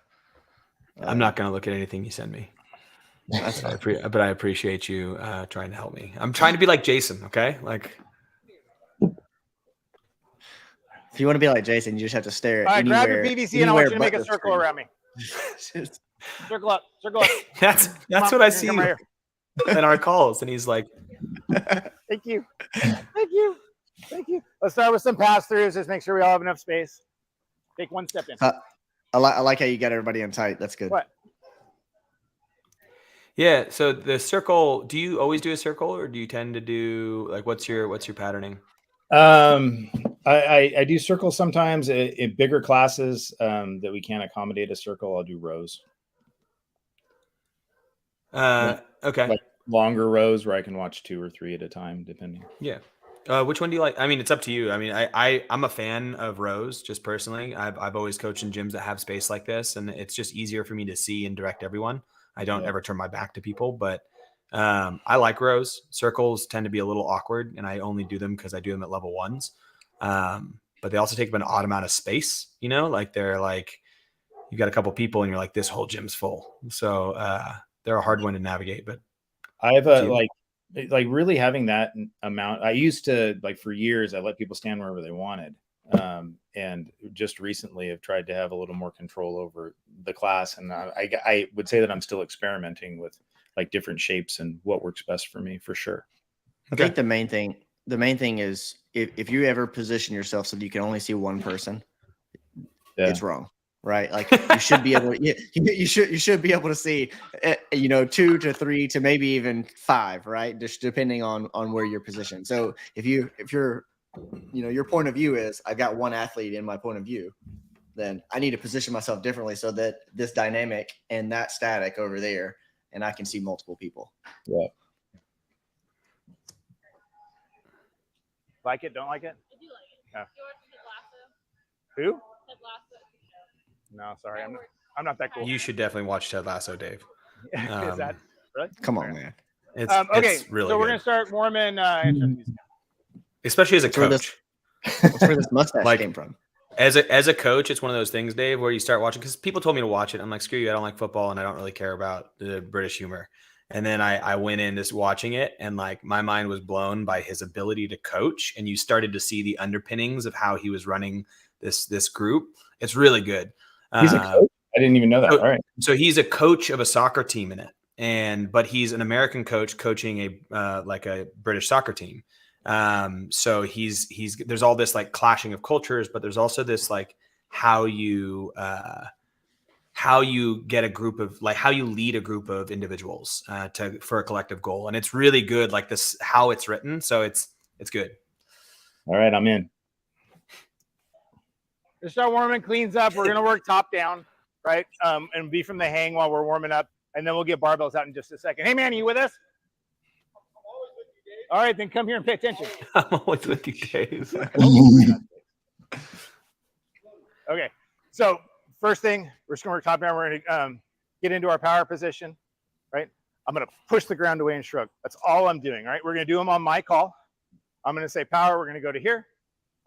I'm not going to look at anything you send me. That's fine. But I appreciate you trying to help me. I'm trying to be like Jason, okay? Like, If you want to be like Jason, you just have to stare at All right, grab anywhere. your PVC and I want you to make but a the circle screen. around me. Circle up, circle up. that's Come on, what I come see right here. in our calls. And he's like, Thank you. Thank you. Thank you. Let's start with some pass throughs. Just make sure we all have enough space. Take one step in. I like how you got everybody in tight. That's good. What? yeah. So the circle, do you always do a circle or do you tend to do like, what's your patterning? I do circles sometimes in bigger classes that we can't accommodate a circle. I'll do rows. Okay. Like longer rows where I can watch 2 or 3 at a time, depending. Yeah. Which one do you like? I mean, it's up to you. I mean, I'm a fan of rows just personally. I've always coached in gyms that have space like this, and it's just easier for me to see and direct everyone. I don't ever turn my back to people, but I like rows. Circles tend to be a little awkward, and I only do them because I do them at level 1s. But they also take up an odd amount of space, like they're like, you got a couple people and you're like, this whole gym's full. So they're a hard one to navigate, but I have like really having that amount. I used to, like, for years, I let people stand wherever they wanted. And just recently I've tried to have a little more control over the class. And I would say that I'm still experimenting with like different shapes and what works best for me, for sure. I think the main thing is if you ever position yourself so that you can only see one person, it's wrong. right? Like you should be able to, you should be able to see, 2 to 3 to maybe even 5, right? Just depending on where you're positioned. So if you're, your point of view is I've got one athlete in my point of view, then I need to position myself differently so that this dynamic and that static over there, and I can see multiple people. Yeah. Like it? Don't like it? I do like it. Yeah. You watch Ted Lasso? Who? Ted Lasso. No, sorry, I'm not that cool. You should definitely watch Ted Lasso, Dave. Is that really? Come on, man. It's Okay, it's really so we're good. gonna start warming. Answering these. Especially as a That's where coach. That's where this mustache Like- came from. As a coach, it's one of those things, Dave, where you start watching, because people told me to watch it. I'm like, screw you, I don't like football and I don't really care about the British humor. And then I went in just watching it, and like my mind was blown by his ability to coach. And you started to see the underpinnings of how he was running this group. It's really good. He's a coach? I didn't even know that. So, All right. So he's a coach of a soccer team in it, but he's an American coach coaching a British soccer team. So he's there's all this like clashing of cultures, but there's also this like how you get a group of, like, how you lead a group of individuals for a collective goal. And it's really good, like this, how it's written. So it's good. All right, I'm in. Just start warming, cleans up. We're gonna work top down, right? And be from the hang while we're warming up, and then we'll get barbells out in just a second. Hey, man, are you with us? All right, then come here and pay attention. I'm always with you, Dave. Okay, so first thing, we're just gonna work top down. We're gonna get into our power position, right? I'm gonna push the ground away and shrug. That's all I'm doing, right? We're gonna do them on my call. I'm gonna say power. We're gonna go to here.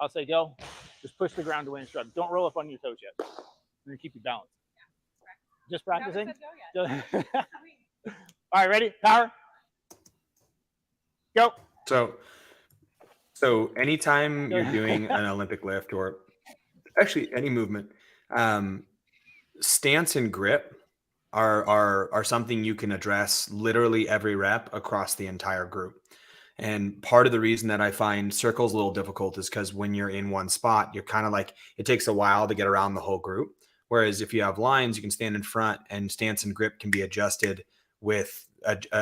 I'll say go. Just push the ground away and shrug. Don't roll up on your toes yet. We're gonna keep you balanced. Just practicing. All right, ready? Power. Go. So anytime you're doing an Olympic lift, or actually any movement, stance and grip are something you can address literally every rep across the entire group. And part of the reason that I find circles a little difficult is because when you're in one spot, you're kind of like, it takes a while to get around the whole group. Whereas if you have lines, you can stand in front, and stance and grip can be adjusted with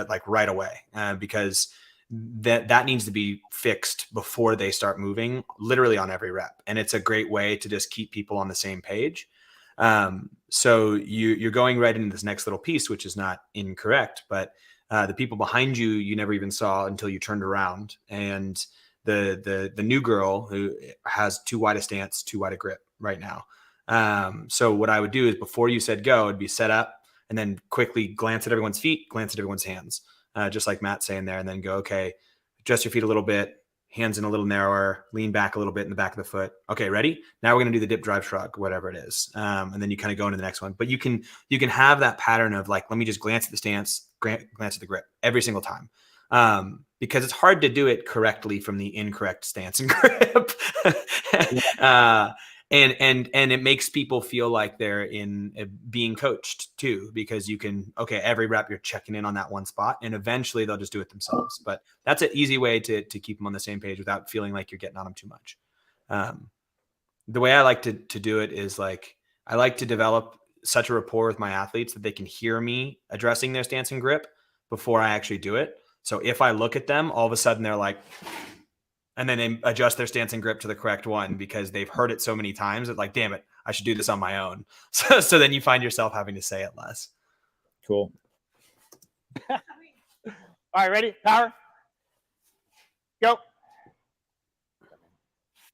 like right away, because that needs to be fixed before they start moving, literally on every rep. And it's a great way to just keep people on the same page. So you're going right into this next little piece, which is not incorrect, but the people behind you, you never even saw until you turned around. And the new girl who has too wide a stance, too wide a grip right now. So what I would do is, before you said go, it'd be set up, and then quickly glance at everyone's feet, glance at everyone's hands, just like Matt's saying there, and then go, okay, adjust your feet a little bit, hands in a little narrower, lean back a little bit in the back of the foot. Okay, ready? Now we're going to do the dip, drive, shrug, whatever it is. And then you kind of go into the next one. But you can have that pattern of like, let me just glance at the stance, glance at the grip every single time. Because it's hard to do it correctly from the incorrect stance and grip. And it makes people feel like they're in being coached too, because you can, okay, every rep you're checking in on that one spot, and eventually they'll just do it themselves. But that's an easy way to keep them on the same page without feeling like you're getting on them too much. The way I like to do it is like, I like to develop such a rapport with my athletes that they can hear me addressing their stance and grip before I actually do it. So if I look at them, all of a sudden they're like, and then they adjust their stance and grip to the correct one, because they've heard it so many times that, like, damn it, I should do this on my own. So then you find yourself having to say it less. Cool. All right, ready? Power. Go.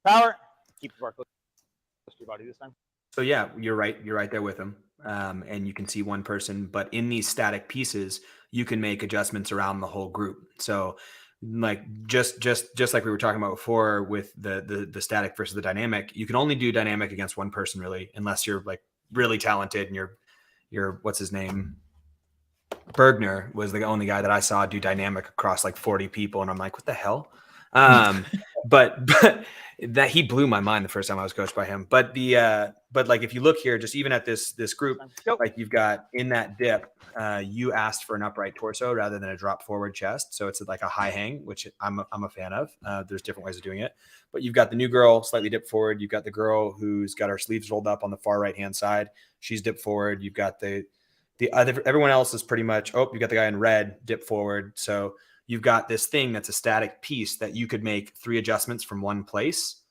Power. Keep the bar close to your body this time. So yeah, you're right. You're right there with them. And you can see one person, but in these static pieces, you can make adjustments around the whole group. So like just like we were talking about before with the static versus the dynamic, you can only do dynamic against one person really, unless you're like really talented and you're what's his name? Bergner was the only guy that I saw do dynamic across like 40 people. And I'm like, what the hell? But that he blew my mind the first time I was coached by him. But but like if you look here, just even at this group, like you've got in that dip, you asked for an upright torso rather than a drop forward chest, so it's like a high hang, which I'm a fan of. There's different ways of doing it, but you've got the new girl slightly dipped forward. You've got the girl who's got her sleeves rolled up on the far right hand side. She's dipped forward. You've got the other, everyone else is pretty much. Oh, you got the guy in red dip forward. So you've got this thing that's a static piece that you could make 3 adjustments from one place,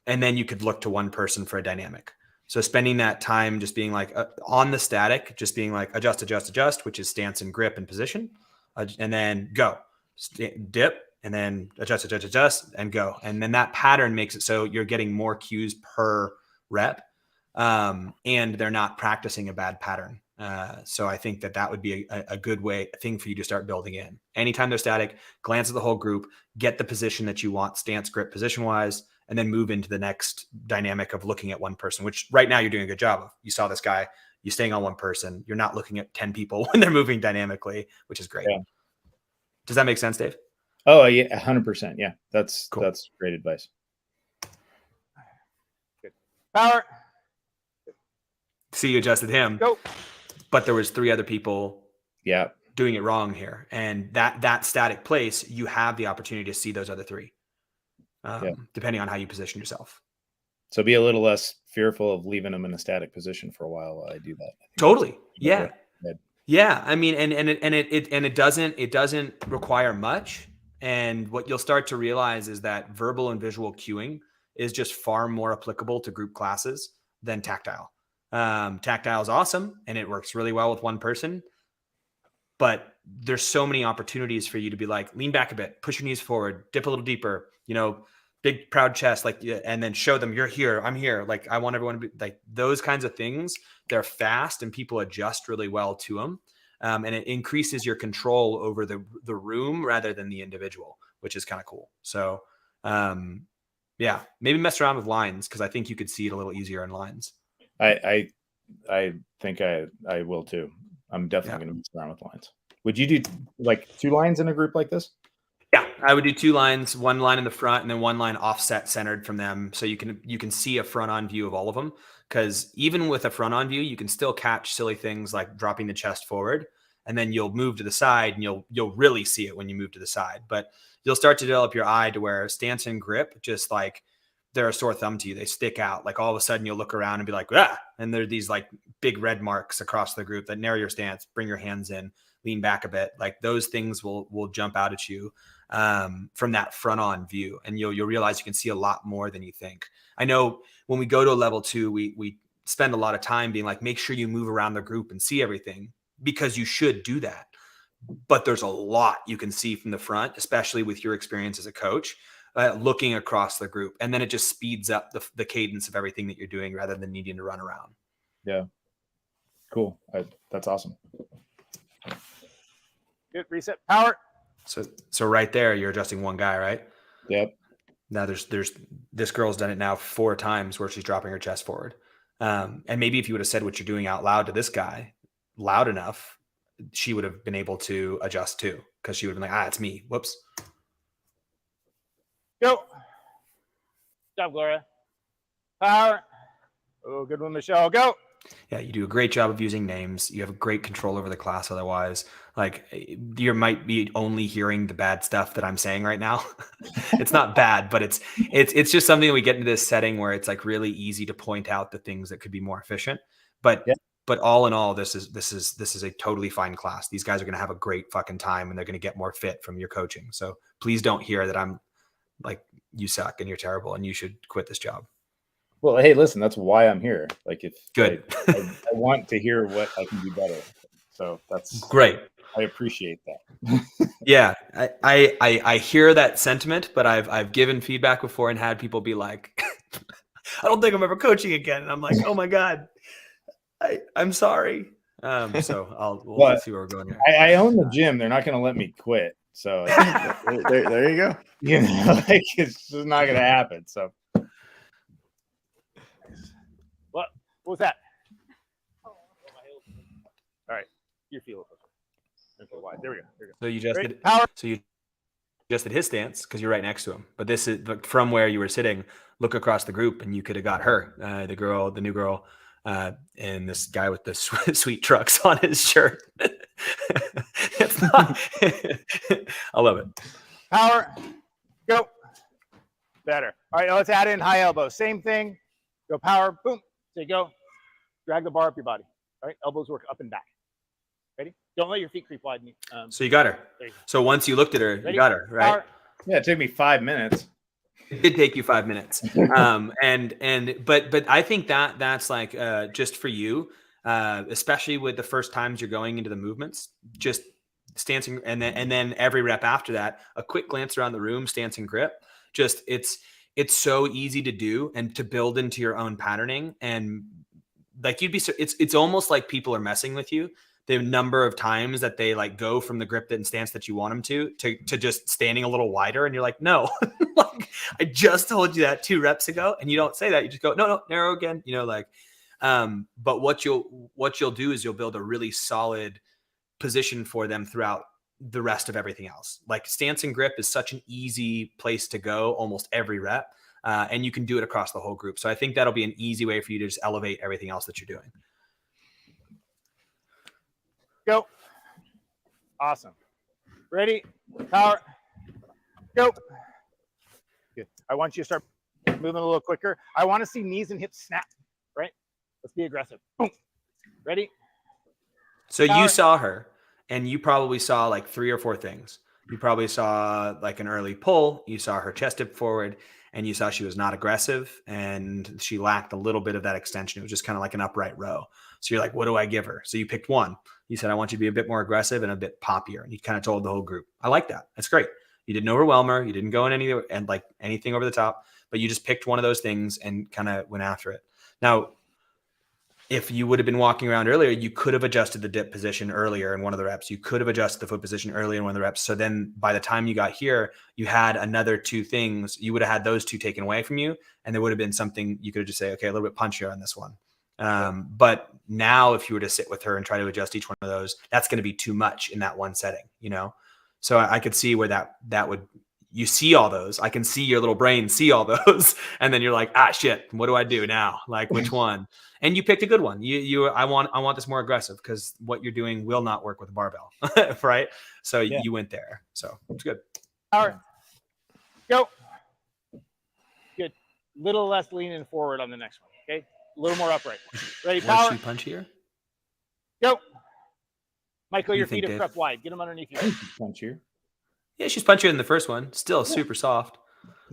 and then you could look to one person for a dynamic. So spending that time just being like on the static, just being like adjust, adjust, adjust, which is stance and grip and position, and then go, dip, and then adjust, adjust, adjust, and go. And then that pattern makes it so you're getting more cues per rep, and they're not practicing a bad pattern. So I think that would be a good thing for you to start building in. Anytime they're static, glance at the whole group, get the position that you want, stance, grip, position wise, and then move into the next dynamic of looking at one person, which right now you're doing a good job of. You saw this guy, you're staying on one person. You're not looking at 10 people when they're moving dynamically, which is great. Yeah. Does that make sense, Dave? Oh yeah, 100%. Yeah, that's cool. That's great advice. Good. Power. See, you adjusted him. Go. But there was 3 other people. Yeah. Doing it wrong here, and that static place, you have the opportunity to see those other 3. Depending on how you position yourself. So be a little less fearful of leaving them in a static position for a while I do that. Totally. Yeah. Yeah. I mean, and it doesn't require much. And what you'll start to realize is that verbal and visual cueing is just far more applicable to group classes than tactile. Tactile is awesome and it works really well with one person, but there's so many opportunities for you to be like, lean back a bit, push your knees forward, dip a little deeper, big proud chest, like, and then show them you're here, I'm here. Like, I want everyone to be like those kinds of things. They're fast and people adjust really well to them. And it increases your control over the room rather than the individual, which is kind of cool. So, yeah, maybe mess around with lines, because I think you could see it a little easier in lines. I think I will too. I'm definitely going to mess around with lines. Would you do like 2 lines in a group like this? Yeah, I would do 2 lines, 1 line in the front and then 1 line offset centered from them. So you can see a front on view of all of them. Because even with a front on view, you can still catch silly things like dropping the chest forward, and then you'll move to the side and you'll really see it when you move to the side. But you'll start to develop your eye to where stance and grip, just like they're a sore thumb to you. They stick out. Like all of a sudden you'll look around and be like, ah, and there are these like big red marks across the group that narrow your stance, bring your hands in, lean back a bit. Like those things will jump out at you from that front on view. And you'll realize you can see a lot more than you think. I know when we go to a level 2, we spend a lot of time being like, make sure you move around the group and see everything, because you should do that. But there's a lot you can see from the front, especially with your experience as a coach, looking across the group. And then it just speeds up the cadence of everything that you're doing rather than needing to run around. Yeah. Cool. That's awesome. Good. Reset. Power. So right there, you're adjusting one guy, right? Yep. Now there's this girl's done it now 4 times where she's dropping her chest forward. And maybe if you would have said what you're doing out loud to this guy loud enough, she would have been able to adjust too, because she would have been like, it's me. Whoops. Go. Good job, Gloria. Power. Oh, good one, Michelle. Go. Yeah, you do a great job of using names. You have a great control over the class. Otherwise, like you might be only hearing the bad stuff that I'm saying right now. It's not bad, but it's just something that we get into this setting where it's like really easy to point out the things that could be more efficient. But all in all, this is a totally fine class. These guys are going to have a great fucking time, and they're going to get more fit from your coaching. So please don't hear that I'm like, you suck and you're terrible and you should quit this job. Well, hey, listen, that's why I'm here. Like, if good, I want to hear what I can do better. So that's great. I appreciate that. Yeah, I hear that sentiment, but I've given feedback before and had people be like, I don't think I'm ever coaching again. And I'm like, oh my God, I'm sorry. So we'll see where we're going here. I own the gym. They're not going to let me quit. So there you go. You know, like it's just not going to happen. So. What was that? All right, your feel. Okay, wide. There we go. So you just did power. So you adjusted his stance because you're right next to him. But this is from where you were sitting, look across the group and you could have got her, the new girl, and this guy with the sweet trucks on his shirt. It's not, I love it. Power, go. Better. All right, now let's add in high elbow. Same thing. Go power, boom. So you go. Drag the bar up your body. All right, elbows work up and back. Ready? Don't let your feet creep wide. So you got her. There you go. So once you looked at her, Ready? you got her, right? Power. Yeah, it took me 5 minutes. It did take you 5 minutes. But I think that's like just for you, especially with the first times you're going into the movements, just stancing and then every rep after that, a quick glance around the room, stance and grip. Just it's so easy to do and to build into your own patterning. And like it's almost like people are messing with you. The number of times that they like go from the grip and stance that you want them to just standing a little wider. And you're like, no, like I just told you that 2 reps ago. And you don't say that. You just go, no, narrow again, but what you'll do is you'll build a really solid position for them throughout the rest of everything else. Like stance and grip is such an easy place to go almost every rep. And you can do it across the whole group. So I think that'll be an easy way for you to just elevate everything else that you're doing. Go. Awesome. Ready? Power. Go. Good. I want you to start moving a little quicker. I want to see knees and hips snap, right? Let's be aggressive. Boom. Ready? So Power. you saw her and you probably saw like 3 or 4 things. You probably saw like an early pull. You saw her chest tip forward and you saw she was not aggressive and she lacked a little bit of that extension. It was just kind of like an upright row. So you're like, what do I give her? So you picked one. You said, I want you to be a bit more aggressive and a bit poppier. And you kind of told the whole group, I like that. That's great. You didn't overwhelm her. You didn't go in anything over the top, but you just picked one of those things and kind of went after it. Now, if you would have been walking around earlier, you could have adjusted the dip position earlier in one of the reps. You could have adjusted the foot position earlier in one of the reps. So then by the time you got here, you had another 2 things. You would have had those 2 taken away from you. And there would have been something you could have just say, okay, a little bit punchier on this one. But now if you were to sit with her and try to adjust each one of those, that's going to be too much in that one setting, So I could see where that would, you see all those. I can see your little brain see all those. And then you're like, shit, what do I do now? Like which one? And you picked a good one. I want this more aggressive because what you're doing will not work with a barbell. Right. So yeah. You went there. So it's good. All right. Go. Good. Little less leaning forward on the next one. Okay. A little more upright. Ready? Power. Was she punchier? Go. Michael, your think, feet are Dave? crept wide. Get them underneath you. Punchier. Yeah, she's punchier than the first one. Still super soft.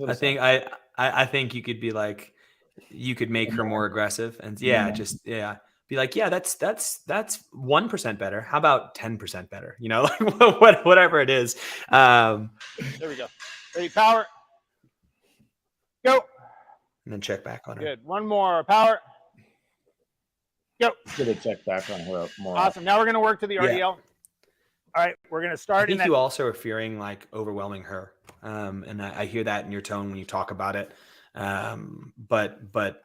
I think you could be like, you could make her more aggressive and be like, yeah, that's 1% better. How about 10% better? Like whatever it is. There we go. Ready? Power. Go. And then check back on her. Good. One more. Power. Go. Should have checked back on her more. Awesome. Now we're going to work to the RDL. All right. We're going to start. I think you also are fearing like overwhelming her. And I hear that in your tone when you talk about it. But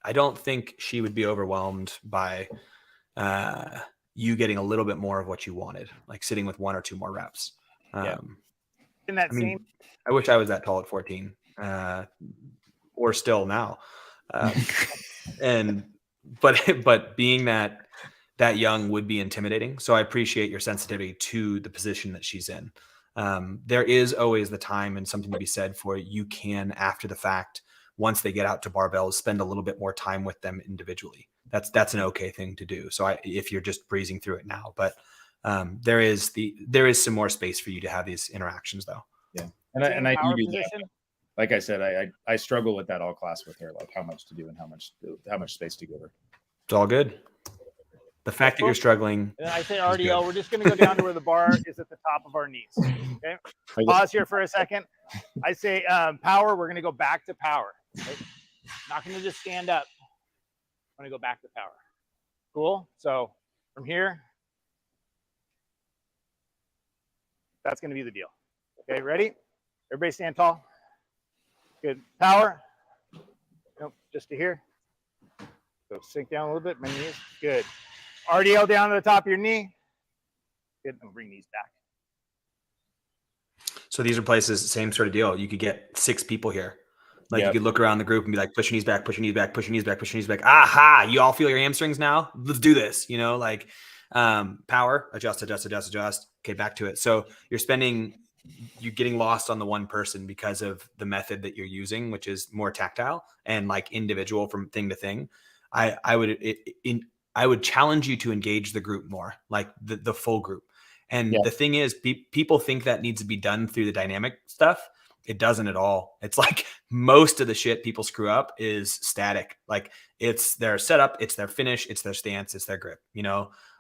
I don't think she would be overwhelmed by you getting a little bit more of what you wanted, like sitting with 1 or 2 more reps. In that same. I wish I was that tall at 14, or still now. But being that young would be intimidating. So I appreciate your sensitivity to the position that she's in. There is always the time and something to be said for you can, after the fact, once they get out to barbells, spend a little bit more time with them individually. That's an okay thing to do. So if you're just breezing through it now, but there is some more space for you to have these interactions though. Yeah. And I do that. Like I said, I struggle with that all class with her, like how much to do and how much space to give her. It's all good. The fact that you're struggling. And then I say RDL, we're just going to go down to where the bar is at the top of our knees. Okay. Pause here for a second. I say power. We're going to go back to power. Right? Not going to just stand up. I'm going to go back to power. Cool. So from here, that's going to be the deal. Okay. Ready? Everybody stand tall. Good. Power. Nope. Just to here. So sink down a little bit. My knees. Good. RDL down to the top of your knee. Good. And bring these back. So these are places, same sort of deal. You could get 6 people here. Like you could look around the group and be like, push your knees back, push your knees back, push your knees back, push your knees back. Aha, you all feel your hamstrings now? Let's do this. Like power, adjust. Okay, back to it. So you're getting lost on the one person because of the method that you're using, which is more tactile and like individual from thing to thing. I would challenge you to engage the group more, like the full group. And the thing is, people think that needs to be done through the dynamic stuff. It doesn't at all. It's like most of the shit people screw up is static. Like it's their setup, it's their finish, it's their stance, it's their grip,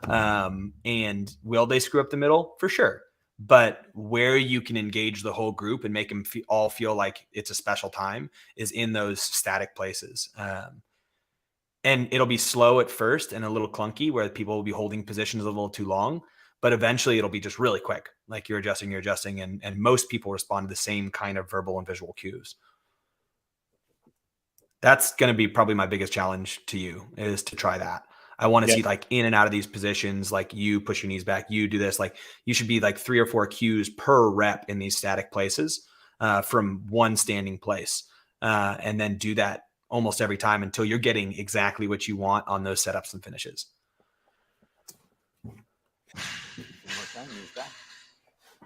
and will they screw up the middle? For sure. But where you can engage the whole group and make them all feel like it's a special time is in those static places. And it'll be slow at first and a little clunky where people will be holding positions a little too long. But eventually it'll be just really quick. Like you're adjusting, and most people respond to the same kind of verbal and visual cues. That's going to be probably my biggest challenge to you, is to try that. I want to see like in and out of these positions, like you push your knees back, you do this, like you should be like 3 or 4 cues per rep in these static places from one standing place. And then do that almost every time until you're getting exactly what you want on those setups and finishes.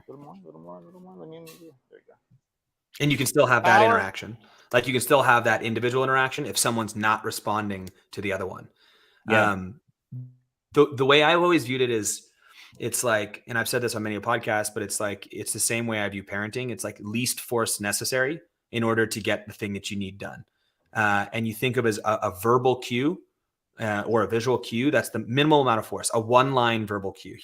A little more. There you go. And you can still have that interaction. Like you can still have that individual interaction if someone's not responding to the other one. Yeah. The way I always viewed it is, it's like, and I've said this on many podcasts, but it's like, it's the same way I view parenting. It's like least force necessary in order to get the thing that you need done. And you think of as a verbal cue or a visual cue, that's the minimal amount of force, a 1-line verbal cue,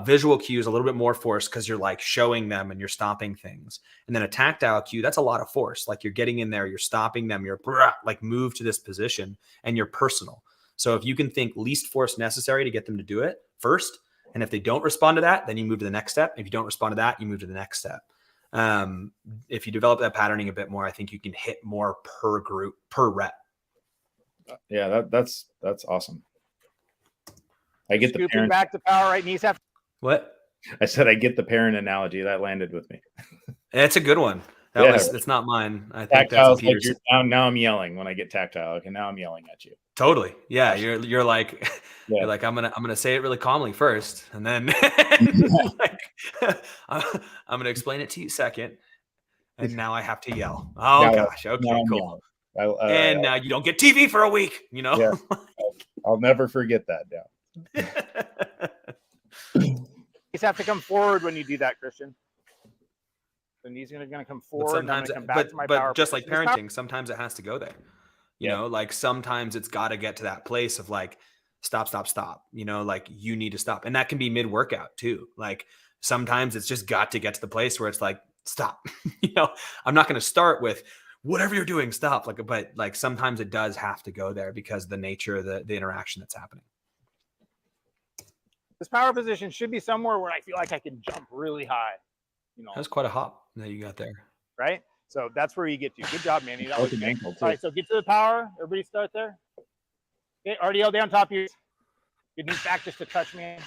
visual cue is a little bit more force because you're like showing them and you're stopping things. And then a tactile cue, that's a lot of force. Like you're getting in there, you're stopping them, you're like move to this position and you're personal. So if you can think least force necessary to get them to do it first, and if they don't respond to that, then you move to the next step. If you don't respond to that, you move to the next step. If you develop that patterning a bit more, I think you can hit more per group, per rep. Yeah, that's awesome. I get the parent back to power, right? Knees have. What? I said I get the parent analogy. That landed with me. It's a good one. It's not mine. I think that's like now I'm yelling when I get tactile. Okay, now I'm yelling at you. Totally. Yeah, you're like you're like I'm gonna say it really calmly first, and then like, I'm gonna explain it to you second, and now I have to yell. Oh gosh. Okay, cool. And now you don't get TV for a week. Yeah. I'll never forget that. Yeah. Knees have to come forward when you do that, Christian. The knees are going to come forward. Sometimes, come back to my but power just like position. parenting, sometimes it has to go there. You know, like sometimes it's got to get to that place of like, stop. Like you need to stop. And that can be mid-workout too. Like sometimes it's just got to get to the place where it's like, stop. I'm not going to start with whatever you're doing, stop. But like sometimes it does have to go there because of the nature of the interaction that's happening. This power position should be somewhere where I feel like I can jump really high. That's quite a hop that you got there. Right? So that's where you get to. Good job, Manny. That was an ankle too. All right, so get to the power. Everybody start there. Okay, RDL down top here. Good knees back just a touch, man.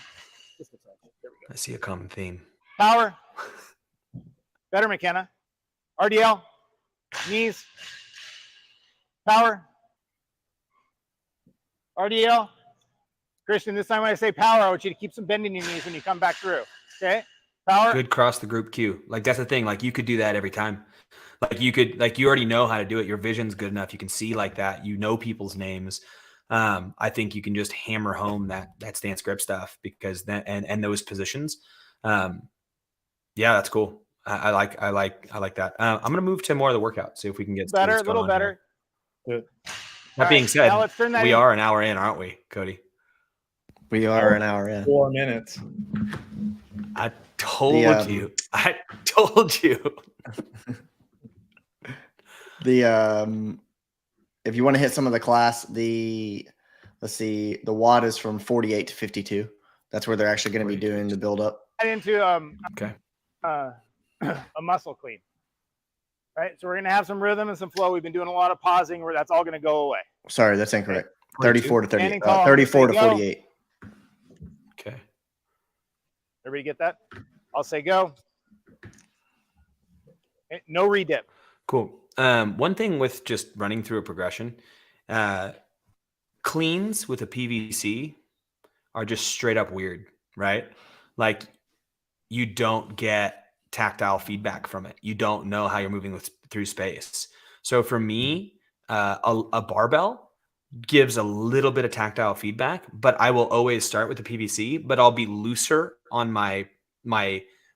Just a touch. There we go. I see a common theme. Power. Better, McKenna. RDL. Knees. Power. RDL. Christian, this time when I say power, I want you to keep some bending your knees when you come back through. Okay? Power. Good cross the group cue. Like that's the thing. Like you could do that every time. Like you could, like you already know how to do it. Your vision's good enough. You can see like that. You know people's names. I think you can just hammer home that stance grip stuff because then and those positions. Yeah, that's cool. I like that. I'm gonna move to more of the workout. See if we can get better, a little better. That being said, now let's turn that we are an hour in, aren't we, Cody? We are an hour in. 4 minutes. I told you. If you want to hit some of the class, let's see, the WOD is from 48 to 52. That's where they're actually going to be doing the build up. Into a muscle clean. Right? So we're going to have some rhythm and some flow. We've been doing a lot of pausing where that's all going to go away. Sorry, that's incorrect. 34 to 30, 34 to 48. Okay. Everybody get that? I'll say go. No redip. Cool. One thing with just running through a progression, cleans with a PVC are just straight up weird, right? Like you don't get tactile feedback from it. You don't know how you're moving through space. So for me, a barbell gives a little bit of tactile feedback, but I will always start with the PVC, but I'll be looser on my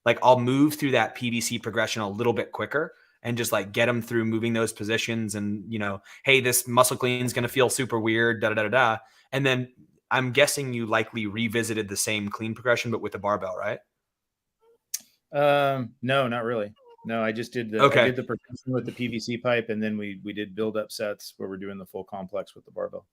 like I'll move through that PVC progression a little bit quicker and just like get them through moving those positions. And, you know, hey, this muscle clean is going to feel super weird, da, da, da, da. And then I'm guessing you likely revisited the same clean progression, but with the barbell, right? No, not really. No, I just did I did the progression with the PVC pipe, and then we did build up sets where we're doing the full complex with the barbell.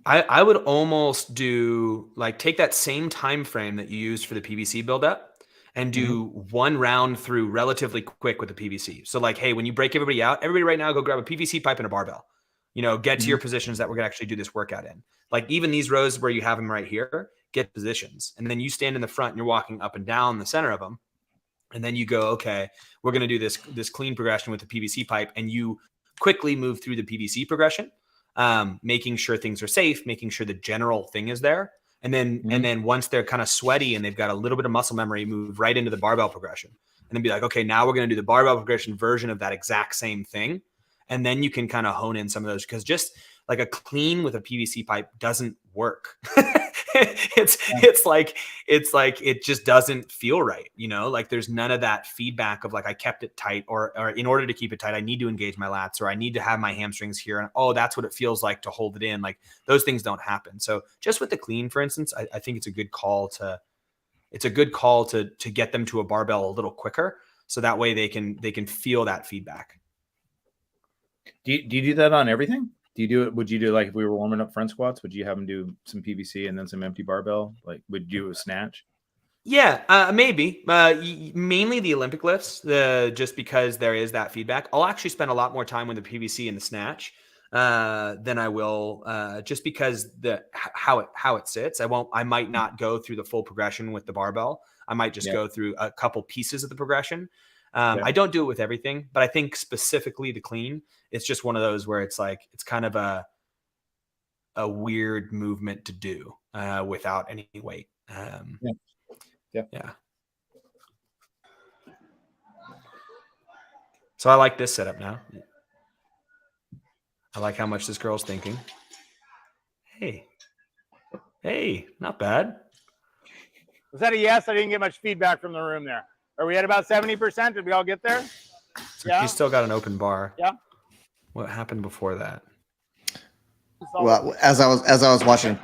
I would almost do like take that same time frame that you used for the PVC build up and do one round through relatively quick with the PVC. So like, hey, when you break everybody out, everybody right now go grab a PVC pipe and a barbell. You know, get to your positions that we're gonna actually do this workout in. Like even these rows where you have them right here, get positions, and then you stand in the front and you're walking up and down the center of them. And then you go, okay, we're going to do this clean progression with the PVC pipe, and you quickly move through the PVC progression, making sure things are safe, making sure the general thing is there. And then once they're kind of sweaty and they've got a little bit of muscle memory, move right into the barbell progression and then be like, okay, now we're going to do the barbell progression version of that exact same thing. And then you can kind of hone in some of those, because just like a clean with a PVC pipe doesn't work. It's like it just doesn't feel right, you know, like there's none of that feedback of like I kept it tight, or in order to keep it tight I need to engage my lats, or I need to have my hamstrings here, and oh, that's what it feels like to hold it in. Like those things don't happen. So just with the clean, for instance, I think it's a good call to get them to a barbell a little quicker, so that way they can feel that feedback. Do you do that on everything? Would you do like if we were warming up front squats, would you have them do some PVC and then some empty barbell? Like would you do a snatch? Yeah, maybe. Mainly the Olympic lifts, just because there is that feedback. I'll actually spend a lot more time with the PVC and the snatch than I will just because how it sits. I might not go through the full progression with the barbell. I might just go through a couple pieces of the progression. I don't do it with everything, but I think specifically the clean, it's just one of those where it's like, it's kind of a weird movement to do without any weight. Yeah. So I like this setup now. I like how much this girl's thinking. Hey, not bad. Was that a yes? I didn't get much feedback from the room there. Are we at about 70%? Did we all get there? So she's still got an open bar. Yeah. What happened before that? Well, as I was watching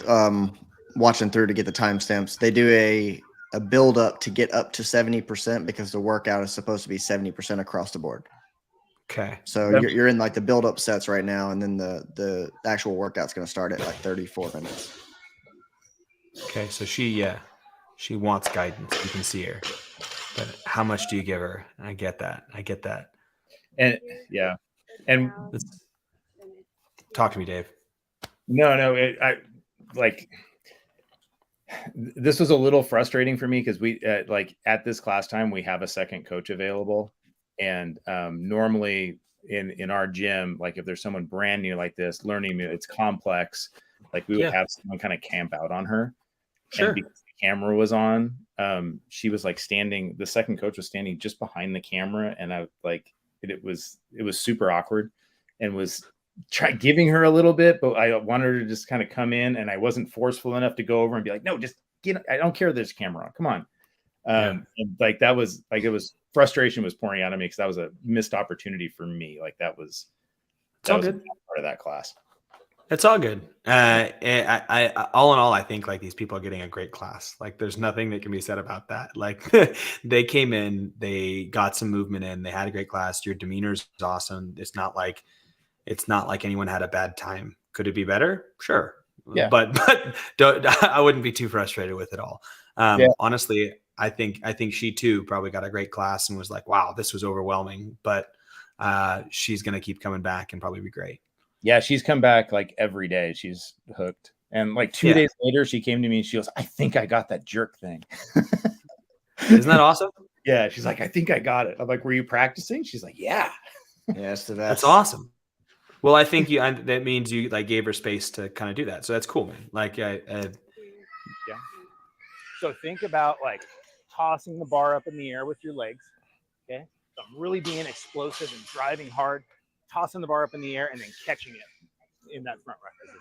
through to get the timestamps, they do a build up to get up to 70% because the workout is supposed to be 70% across the board. Okay. So you're in like the build up sets right now, and then the actual workout's going to start at like 34 minutes. Okay, so she wants guidance. You can see her. But how much do you give her? I get that. And yeah. And talk to me, Dave. No, this was a little frustrating for me because we like at this class time we have a second coach available, and normally in our gym, like if there's someone brand new like this learning, it's complex, like we would have someone kind of camp out on her. Sure. And because the camera was on, she was like standing. The second coach was standing just behind the camera, and I like it was super awkward, and was giving her a little bit, but I wanted her to just kind of come in, and I wasn't forceful enough to go over and be like, no, just get. I don't care. There's a camera on. Come on. And like that was like, it was frustration was pouring out of me because that was a missed opportunity for me. Like that was good part of that class. It's all good. I all in all, I think like these people are getting a great class. Like there's nothing that can be said about that. Like they came in, they got some movement in, they had a great class. Your demeanor is awesome. It's not like anyone had a bad time. Could it be better? Sure. Yeah. But I wouldn't be too frustrated with it all. Honestly, I think she too probably got a great class and was like, wow, this was overwhelming, but she's going to keep coming back and probably be great. Yeah, she's come back like every day. She's hooked. And like 2 days later, she came to me and she goes, I think I got that jerk thing. Isn't that awesome? Yeah, she's like, I think I got it. I'm like, were you practicing? She's like, yeah. Yeah, it's the best. That's awesome. Well, I think that means you like gave her space to kind of do that. So that's cool, man. Like, Yeah. So think about like tossing the bar up in the air with your legs. Okay. So I'm really being explosive and driving hard, tossing the bar up in the air and then catching it in that front rack position.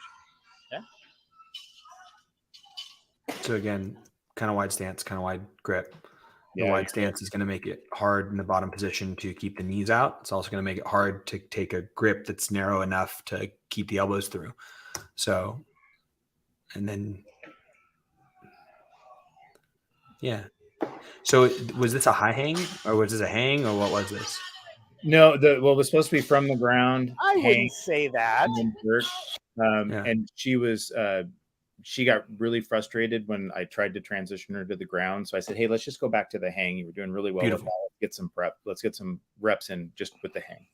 Okay. So again, kind of wide stance, kind of wide grip. The Yeah, wide stance is going to make it hard in the bottom position to keep the knees out. It's also going to make it hard to take a grip that's narrow enough to keep the elbows through. So, and then, yeah. So was this a high hang or was this a hang or what was this? No, it was supposed to be from the ground. I wouldn't say that. And she got really frustrated when I tried to transition her to the ground. So I said, hey, let's just go back to the hang. You were doing really well. With that. Let's get some prep. Let's get some reps in just with the hang.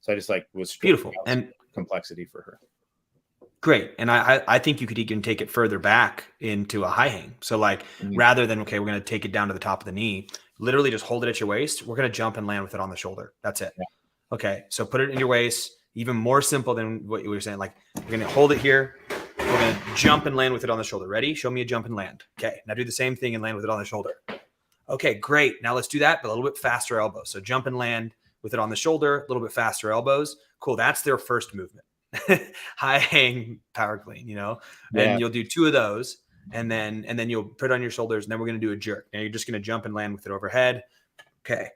So I just was beautiful and complexity for her. Great. And I think you could even take it further back into a high hang. So rather than, okay, we're going to take it down to the top of the knee, literally just hold it at your waist. We're going to jump and land with it on the shoulder. That's it. Yeah. Okay. So put it in your waist, even more simple than what you were saying. Like we're going to hold it here. We're going to jump and land with it on the shoulder. Ready? Show me a jump and land. Okay. Now do the same thing and land with it on the shoulder. Okay, great. Now let's do that, but a little bit faster elbows. So jump and land with it on the shoulder, a little bit faster elbows. Cool. That's their first movement. High hang power clean, and you'll do 2 of those and then you'll put it on your shoulders and then we're going to do a jerk. Now you're just going to jump and land with it overhead. Okay.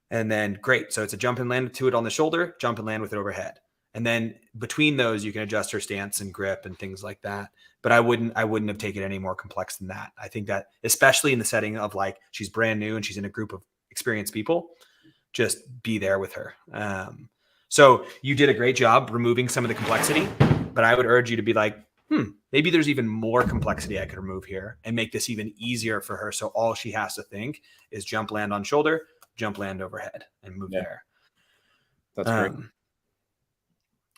And then great. So it's a jump and land to it on the shoulder, jump and land with it overhead. And then between those, you can adjust her stance and grip and things like that. But I wouldn't have taken it any more complex than that. I think that especially in the setting of she's brand new and she's in a group of experienced people, just be there with her. So you did a great job removing some of the complexity, but I would urge you to be like, maybe there's even more complexity I could remove here and make this even easier for her. So all she has to think is jump, land on shoulder, jump, land overhead and move there. That's great.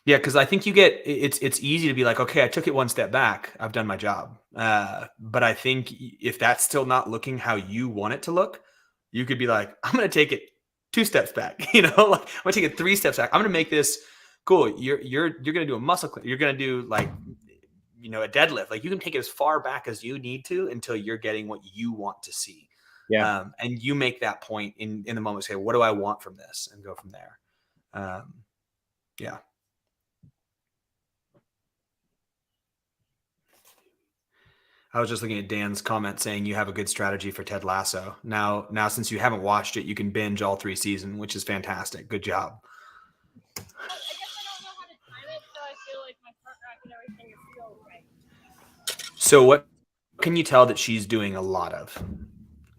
Yeah, because I think it's easy to be like, okay, I took it one step back. I've done my job. But I think if that's still not looking how you want it to look, you could be like, I'm going to take it 2 steps back. I'm going to take it 3 steps back. I'm going to make this cool. You're going to do a muscle clean. You're going to do a deadlift. You can take it as far back as you need to until you're getting what you want to see. Yeah. And you make that point in the moment. Say, what do I want from this? And go from there. Yeah. I was just looking at Dan's comment saying you have a good strategy for Ted Lasso. Now, since you haven't watched it, you can binge all 3 seasons, which is fantastic. Good job. I guess I don't know how to time it, so I feel like my front rack and everything is still right. So what can you tell that she's doing a lot of?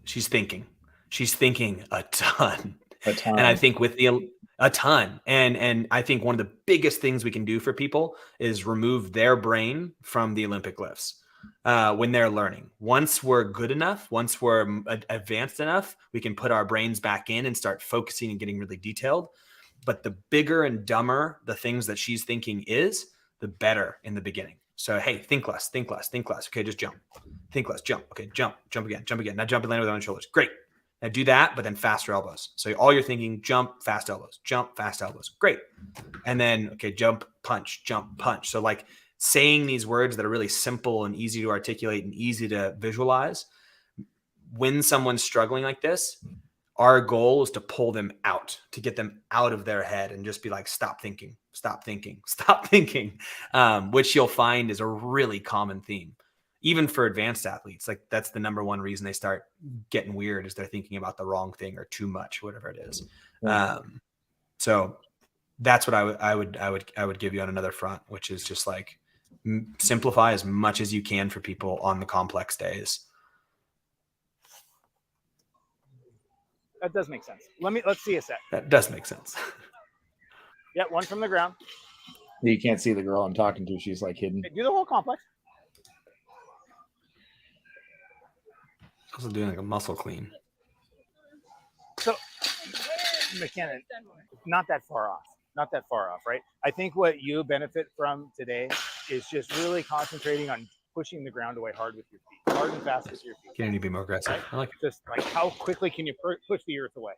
She's thinking. She's thinking a ton. And I think a ton. And I think one of the biggest things we can do for people is remove their brain from the Olympic lifts. When they're learning. Once we're good enough, once we're advanced enough, we can put our brains back in and start focusing and getting really detailed. But the bigger and dumber the things that she's thinking is, the better in the beginning. So, hey, think less, think less, think less. Okay, just jump. Think less, jump. Okay, jump again, jump again. Now jump and land with it on your shoulders. Great. Now do that, but then faster elbows. So all you're thinking, jump, fast elbows, jump, fast elbows. Great. And then, okay, jump, punch. So saying these words that are really simple and easy to articulate and easy to visualize. When someone's struggling like this, our goal is to pull them out, to get them out of their head and just be like, stop thinking, which you'll find is a really common theme. Even for advanced athletes, that's the number one reason they start getting weird is they're thinking about the wrong thing or too much, whatever it is. So that's what I would give you on another front, which is just simplify as much as you can for people on the complex days. That does make sense. Let's see a set. That does make sense. Yeah, 1 from the ground. You can't see the girl I'm talking to. She's hidden. Do the whole complex. Also doing a muscle clean. So, McKenna, not that far off, right? I think what you benefit from today is just really concentrating on pushing the ground away hard with your feet, hard and fast with your feet. You need to be more aggressive. Right? I like it. Just like how quickly can you push the earth away?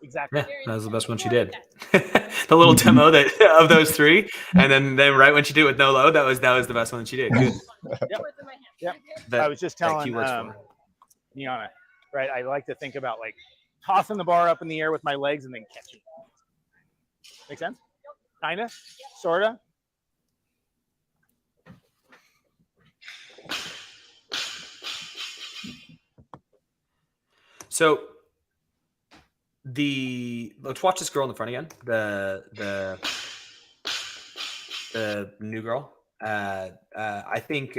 Exactly. Yeah, that was the best one she did. The little demo that of those 3, and then right when she did it with no load, that was the best one that she did. Good. Yep. That, I was just telling Niana, right? I like to think about like tossing the bar up in the air with my legs and then catching. Make sense? Kinda, sorta. So let's watch this girl in the front again. The new girl. I think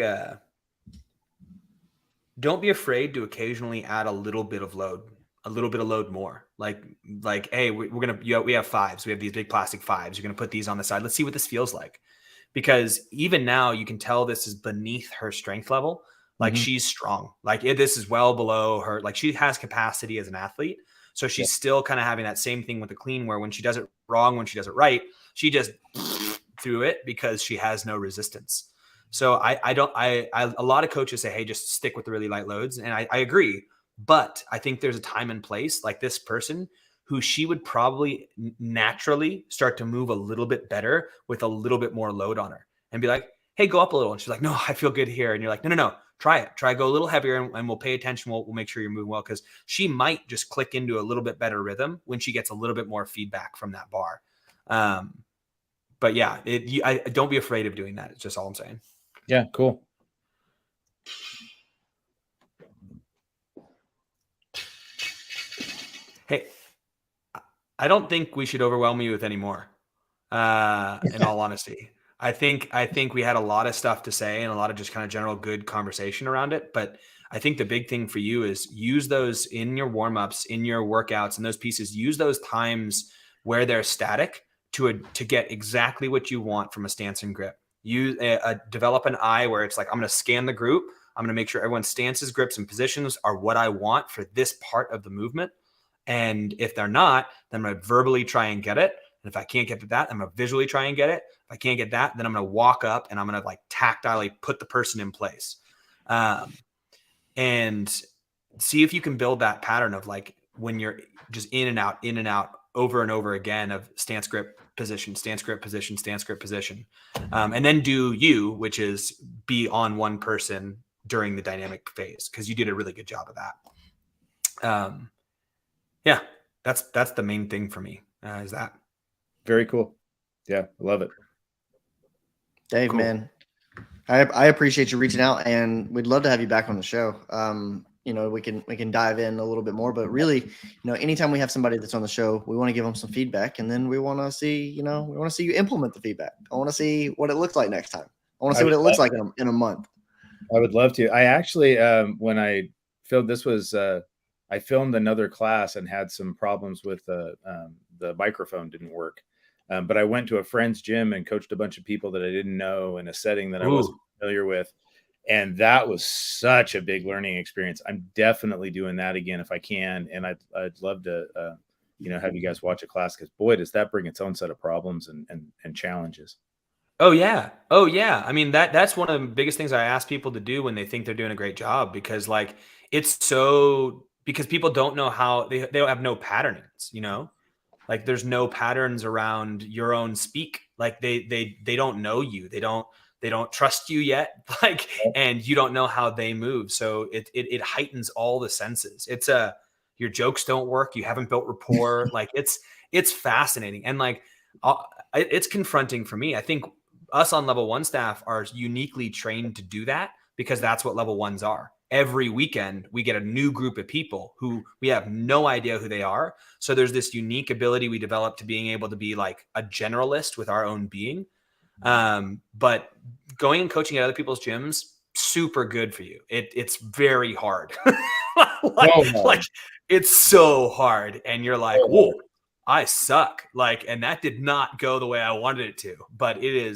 don't be afraid to occasionally add a little bit of load more. Like hey, we have 5s. We have these big plastic 5s. You're gonna put these on the side. Let's see what this feels like. Because even now you can tell this is beneath her strength level. Like she's strong. Like this is well below her. Like she has capacity as an athlete. So she's still kind of having that same thing with the clean, where when she does it wrong, when she does it right, she just through it because she has no resistance. So a lot of coaches say, hey, just stick with the really light loads. And I agree, but I think there's a time and place, like this person who she would probably naturally start to move a little bit better with a little bit more load on her and be like, hey, go up a little. And she's like, no, I feel good here. And you're like, no, try it. Go a little heavier and we'll pay attention. We'll make sure you're moving well. Cause she might just click into a little bit better rhythm when she gets a little bit more feedback from that bar. But yeah, I don't be afraid of doing that. It's just all I'm saying. Yeah. Cool. Hey, I don't think we should overwhelm you with any more. In all honesty, I think we had a lot of stuff to say and a lot of just kind of general good conversation around it. But I think the big thing for you is use those in your warm-ups, in your workouts, and those pieces. Use those times where they're static to get exactly what you want from a stance and grip. You develop an eye where it's like, I'm going to scan the group. I'm going to make sure everyone's stances, grips, and positions are what I want for this part of the movement. And if they're not, then I'm going to verbally try and get it. And if I can't get to that, I'm going to visually try and get it. If I can't get that, then I'm going to walk up and I'm going to like tactilely put the person in place. And see if you can build that pattern of like when you're just in and out over and over again of stance, grip, position, stance, grip, position, stance, grip, position. And then do you, which is be on one person during the dynamic phase, because you did a really good job of that. Yeah, that's the main thing for me. Is that very cool? Yeah, I love it. Dave, cool. Man, I appreciate you reaching out, and we'd love to have you back on the show. We can dive in a little bit more, but really, anytime we have somebody that's on the show, we want to give them some feedback, and then we want to see you implement the feedback. I want to see what it looks like next time. I want to see what it looks like in a month. I would love to. I actually, when I filmed this I filmed another class and had some problems with the microphone didn't work. But I went to a friend's gym and coached a bunch of people that I didn't know in a setting that I wasn't familiar with. And that was such a big learning experience. I'm definitely doing that again if I can. And I'd love to, have you guys watch a class, because boy, does that bring its own set of problems and challenges. Oh yeah. I mean, that's one of the biggest things I ask people to do when they think they're doing a great job, because like because people don't know how they don't have no patterns, like there's no patterns around your own speak. Like they don't know you. They don't trust you yet. Like, and you don't know how they move. So it heightens all the senses. It's your jokes don't work. You haven't built rapport. Like it's fascinating. And like, it's confronting for me. I think us on level 1 staff are uniquely trained to do that, because that's what level 1s are. Every weekend we get a new group of people who we have no idea who they are. So there's this unique ability we develop to being able to be like a generalist with our own being. But going and coaching at other people's gyms, super good for you. It's very hard. like it's so hard. And you're like, whoa, I suck. Like, and that did not go the way I wanted it to, but I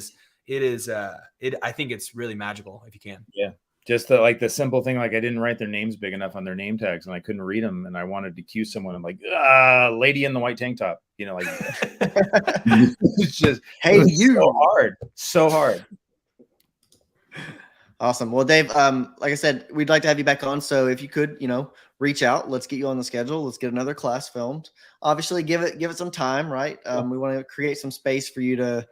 think it's really magical if you can. Yeah. Just the simple thing, like I didn't write their names big enough on their name tags and I couldn't read them, and I wanted to cue someone. I'm like, lady in the white tank top, like it's just, hey, you so hard. Awesome. Well, Dave, like I said, we'd like to have you back on. So if you could, reach out, let's get you on the schedule. Let's get another class filmed. Obviously, give it some time, right? We want to create some space for you to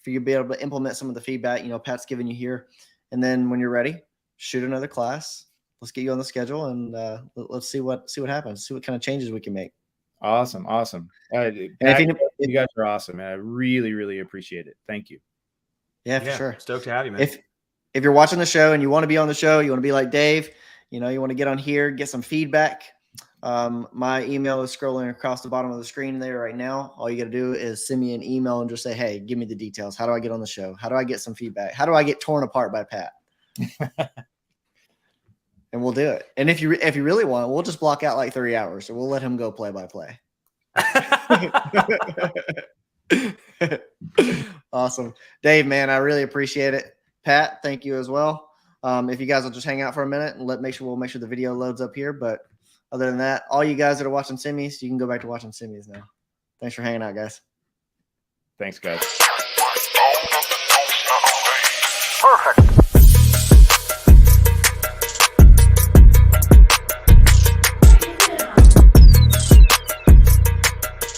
be able to implement some of the feedback, Pat's giving you here. And then when you're ready, shoot another class. Let's get you on the schedule, and let's see what happens. See what kind of changes we can make. Awesome. Pat, you guys are awesome, man. I really, really appreciate it. Thank you. Yeah, for sure. Stoked to have you, man. If you're watching the show and you want to be on the show, you want to be like Dave, you want to get on here, get some feedback. My email is scrolling across the bottom of the screen there right now. All you got to do is send me an email and just say, hey, give me the details. How do I get on the show? How do I get some feedback? How do I get torn apart by Pat? And we'll do it. And if you really want, we'll just block out like 3 hours. So we'll let him go play by play. Awesome. Dave, man, I really appreciate it. Pat, thank you as well. If you guys will just hang out for a minute and we'll make sure the video loads up here. But other than that, all you guys that are watching semis, you can go back to watching semis now. Thanks for hanging out, guys. Thanks, guys. Perfect.